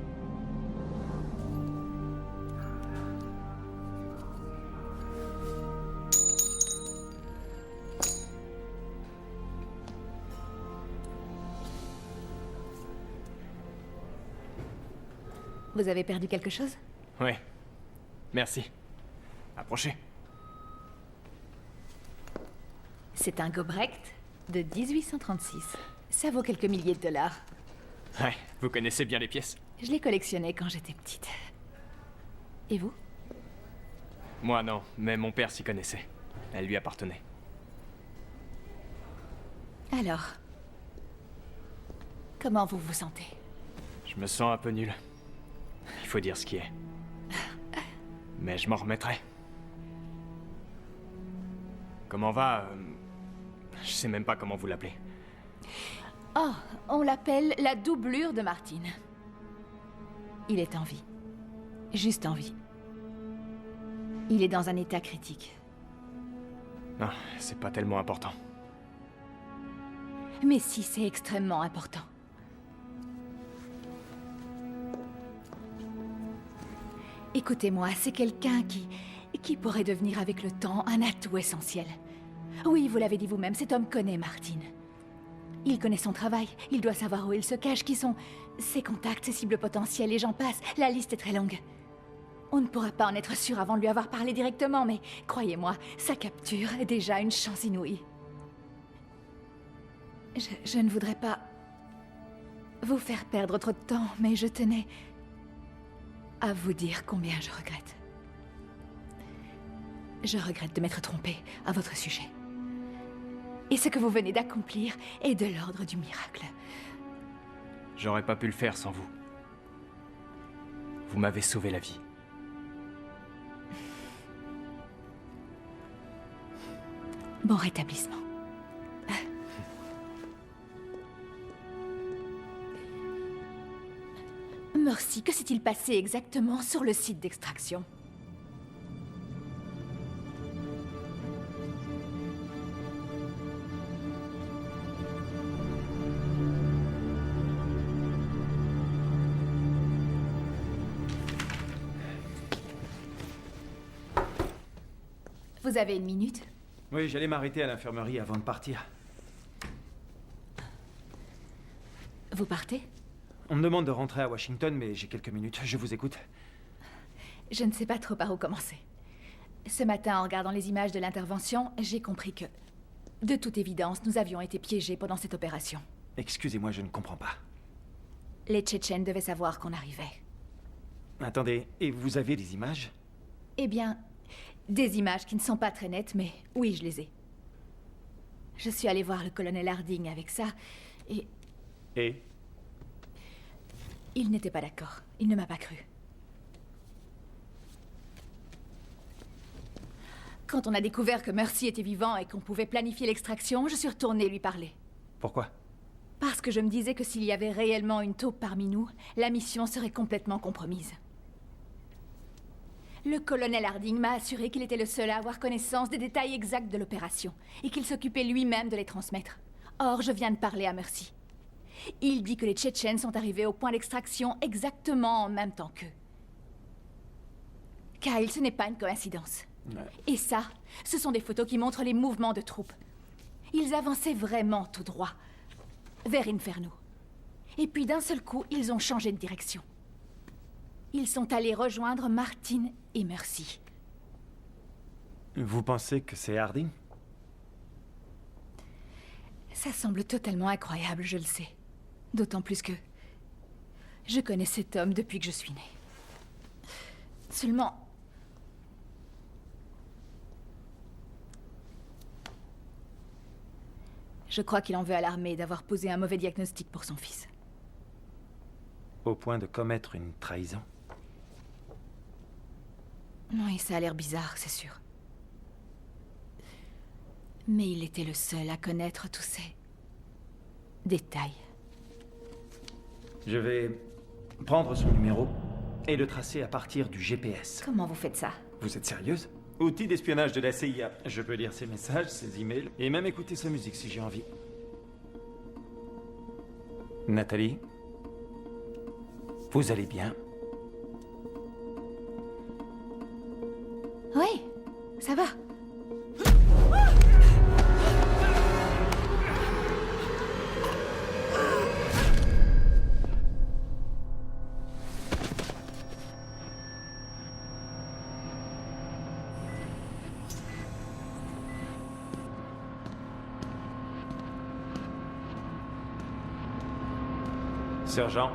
[SPEAKER 2] Vous avez perdu quelque chose?
[SPEAKER 20] Oui. Merci. Approchez.
[SPEAKER 2] C'est un Gobrecht de 1836. Ça vaut quelques milliers de dollars.
[SPEAKER 20] Ouais, vous connaissez bien les pièces.
[SPEAKER 2] Je les collectionnais quand j'étais petite. Et vous?
[SPEAKER 20] Moi non, mais mon père s'y connaissait. Elle lui appartenait.
[SPEAKER 2] Alors, comment vous vous sentez?
[SPEAKER 20] Je me sens un peu nul. Il faut dire ce qui est. Mais je m'en remettrai. Comment va je sais même pas comment vous l'appelez.
[SPEAKER 2] Oh, on l'appelle la doublure de Martin. Il est en vie. Juste en vie. Il est dans un état critique.
[SPEAKER 20] Non, c'est pas tellement important.
[SPEAKER 2] Mais si, c'est extrêmement important. Écoutez-moi, c'est quelqu'un qui pourrait devenir avec le temps un atout essentiel. Oui, vous l'avez dit vous-même, cet homme connaît Martin. Il connaît son travail, il doit savoir où il se cache, qui sont ses contacts, ses cibles potentielles, et j'en passe. La liste est très longue. On ne pourra pas en être sûr avant de lui avoir parlé directement, mais croyez-moi, sa capture est déjà une chance inouïe. Je ne voudrais pas vous faire perdre trop de temps, mais je tenais à vous dire combien je regrette. Je regrette de m'être trompée à votre sujet. Et ce que vous venez d'accomplir est de l'ordre du miracle.
[SPEAKER 20] J'aurais pas pu le faire sans vous. Vous m'avez sauvé la vie.
[SPEAKER 2] Bon rétablissement. Merci, que s'est-il passé exactement sur le site d'extraction? Vous avez une minute?
[SPEAKER 4] Oui, j'allais m'arrêter à l'infirmerie avant de partir.
[SPEAKER 2] Vous partez?
[SPEAKER 4] On me demande de rentrer à Washington, mais j'ai quelques minutes. Je vous écoute.
[SPEAKER 2] Je ne sais pas trop par où commencer. Ce matin, en regardant les images de l'intervention, j'ai compris que, de toute évidence, nous avions été piégés pendant cette opération.
[SPEAKER 4] Excusez-moi, je ne comprends pas.
[SPEAKER 2] Les Tchétchènes devaient savoir qu'on arrivait.
[SPEAKER 4] Attendez, et vous avez des images?
[SPEAKER 2] Eh bien, des images qui ne sont pas très nettes, mais oui, je les ai. Je suis allée voir le colonel Harding avec ça, et...
[SPEAKER 4] Et?
[SPEAKER 2] Il n'était pas d'accord. Il ne m'a pas cru. Quand on a découvert que Mercy était vivant et qu'on pouvait planifier l'extraction, je suis retournée lui parler.
[SPEAKER 4] Pourquoi?
[SPEAKER 2] Parce que je me disais que s'il y avait réellement une taupe parmi nous, la mission serait complètement compromise. Le colonel Harding m'a assuré qu'il était le seul à avoir connaissance des détails exacts de l'opération et qu'il s'occupait lui-même de les transmettre. Or, je viens de parler à Mercy. Il dit que les Tchétchènes sont arrivés au point d'extraction exactement en même temps qu'eux. Kyle, ce n'est pas une coïncidence.
[SPEAKER 4] Ouais.
[SPEAKER 2] Et ça, ce sont des photos qui montrent les mouvements de troupes. Ils avançaient vraiment tout droit, vers Inferno. Et puis d'un seul coup, ils ont changé de direction. Ils sont allés rejoindre Martin et Mercy.
[SPEAKER 4] Vous pensez que c'est Harding?
[SPEAKER 2] Ça semble totalement incroyable, je le sais. D'autant plus que je connais cet homme depuis que je suis née. Seulement... Je crois qu'il en veut à l'armée d'avoir posé un mauvais diagnostic pour son fils.
[SPEAKER 4] Au point de commettre une trahison?
[SPEAKER 2] Oui, ça a l'air bizarre, c'est sûr. Mais il était le seul à connaître tous ces détails.
[SPEAKER 4] Je vais prendre son numéro et le tracer à partir du GPS.
[SPEAKER 2] Comment vous faites ça?
[SPEAKER 4] Vous êtes sérieuse? Outil d'espionnage de la CIA. Je peux lire ses messages, ses emails, et même écouter sa musique si j'ai envie. Nathalie? Vous allez bien?
[SPEAKER 2] Oui, ça va.
[SPEAKER 4] Sergent?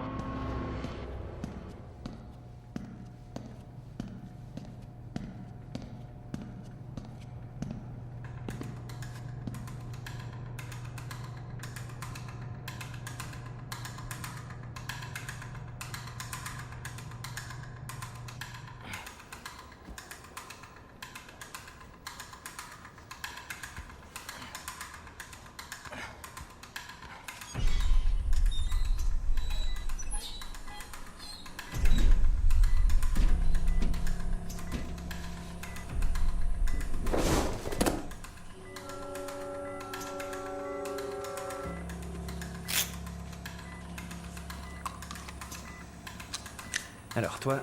[SPEAKER 4] Alors toi,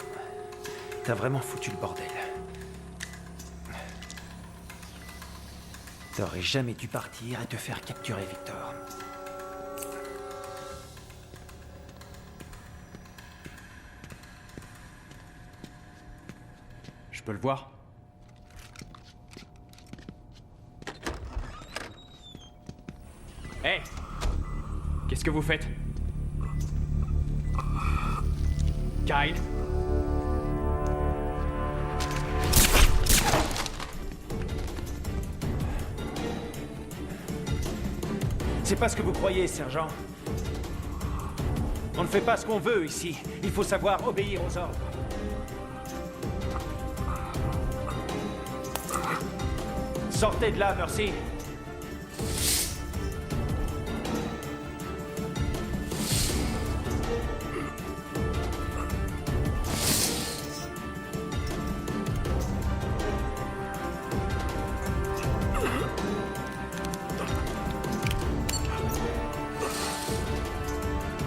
[SPEAKER 4] t'as vraiment foutu le bordel. T'aurais jamais dû partir et te faire capturer, Victor.
[SPEAKER 20] Je peux le voir? Hé! Qu'est-ce que vous faites? Kyle?
[SPEAKER 4] C'est pas ce que vous croyez, sergent. On ne fait pas ce qu'on veut ici. Il faut savoir obéir aux ordres. Sortez de là, Mercy.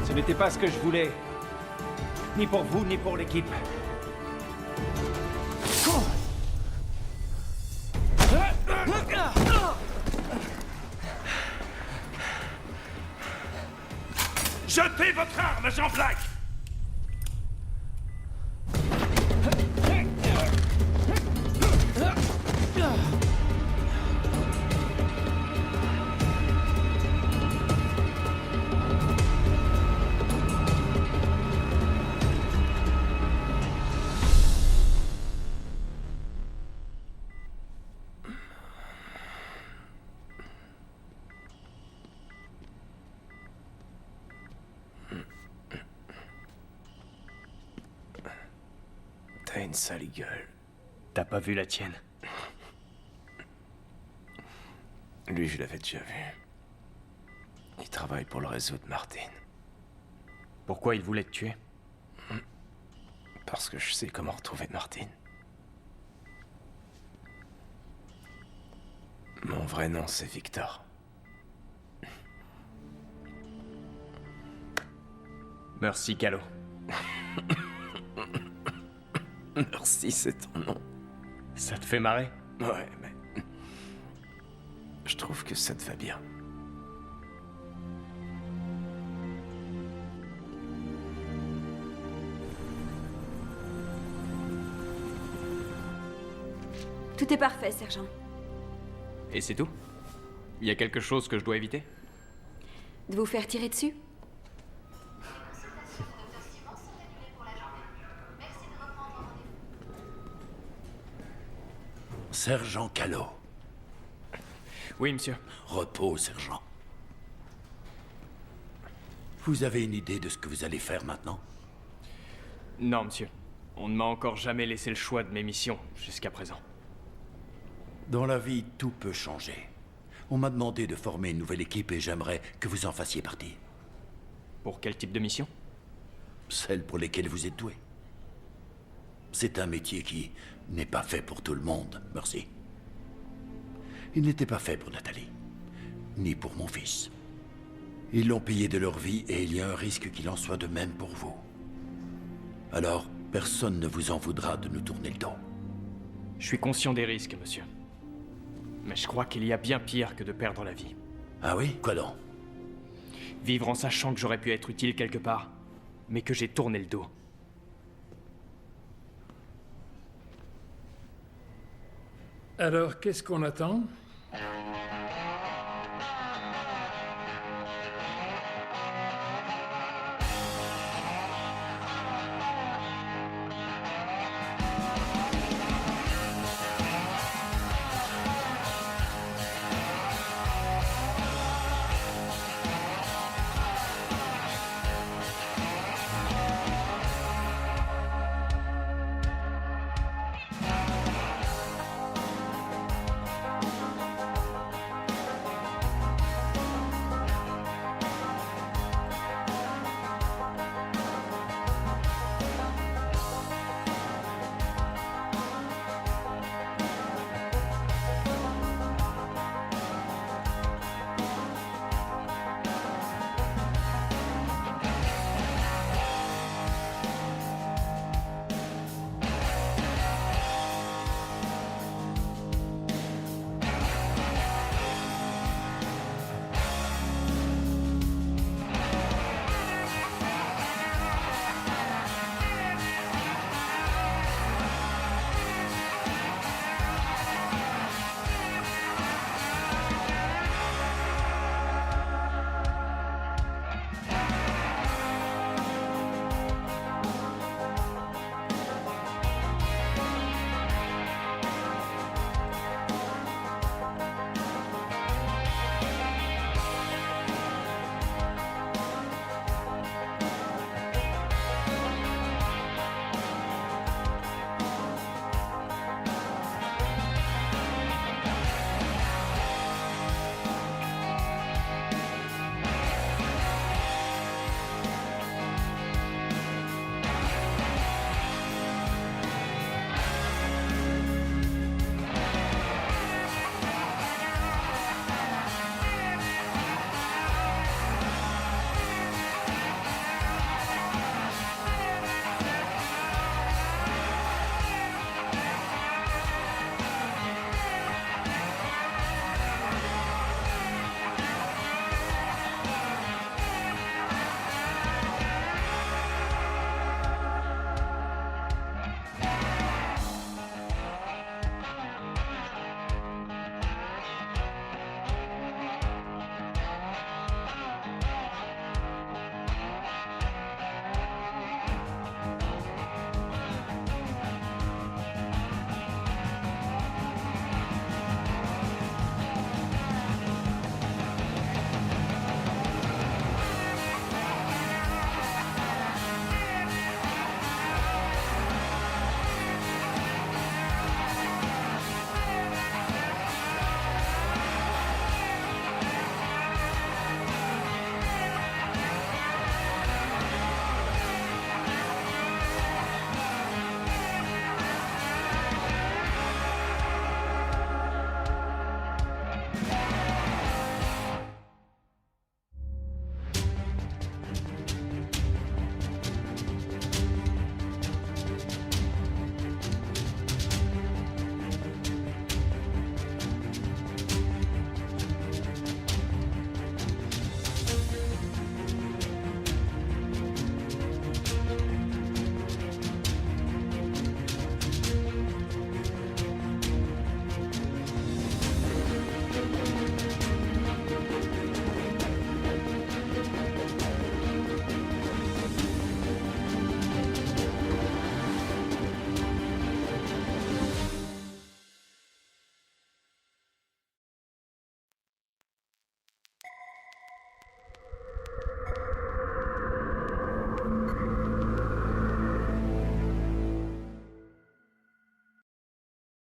[SPEAKER 4] Ce n'était pas ce que je voulais. Ni pour vous, ni pour l'équipe.
[SPEAKER 14] Jetez votre arme, agent Black!
[SPEAKER 12] T'as une sale gueule. T'as pas vu la tienne?
[SPEAKER 16] Lui, je l'avais déjà vu. Il travaille pour le réseau de Martin.
[SPEAKER 20] Pourquoi il voulait te tuer?
[SPEAKER 16] Parce que je sais comment retrouver Martin. Mon vrai nom, c'est Victor.
[SPEAKER 20] Merci, Calo.
[SPEAKER 16] Merci, c'est ton nom.
[SPEAKER 20] Ça te fait marrer?
[SPEAKER 16] Ouais, mais... je trouve que ça te va bien.
[SPEAKER 21] Tout est parfait, sergent.
[SPEAKER 20] Et c'est tout? Il y a quelque chose que je dois éviter?
[SPEAKER 21] De vous faire tirer dessus?
[SPEAKER 11] Sergent Calo.
[SPEAKER 20] Oui, monsieur.
[SPEAKER 11] Repos, sergent. Vous avez une idée de ce que vous allez faire maintenant?
[SPEAKER 20] Non, monsieur. On ne m'a encore jamais laissé le choix de mes missions jusqu'à présent.
[SPEAKER 11] Dans la vie, tout peut changer. On m'a demandé de former une nouvelle équipe et j'aimerais que vous en fassiez partie.
[SPEAKER 20] Pour quel type de mission?
[SPEAKER 11] Celle pour lesquelles vous êtes doué.
[SPEAKER 6] C'est un métier qui n'est pas fait pour tout le monde, merci. Il n'était pas fait pour Nathalie, ni pour mon fils. Ils l'ont payé de leur vie et il y a un risque qu'il en soit de même pour vous. Alors, personne ne vous en voudra de nous tourner le dos.
[SPEAKER 20] Je suis conscient des risques, monsieur. Mais je crois qu'il y a bien pire que de perdre la vie.
[SPEAKER 6] Ah oui? Quoi donc?
[SPEAKER 20] Vivre en sachant que j'aurais pu être utile quelque part, mais que j'ai tourné le dos.
[SPEAKER 5] Alors, qu'est-ce qu'on attend?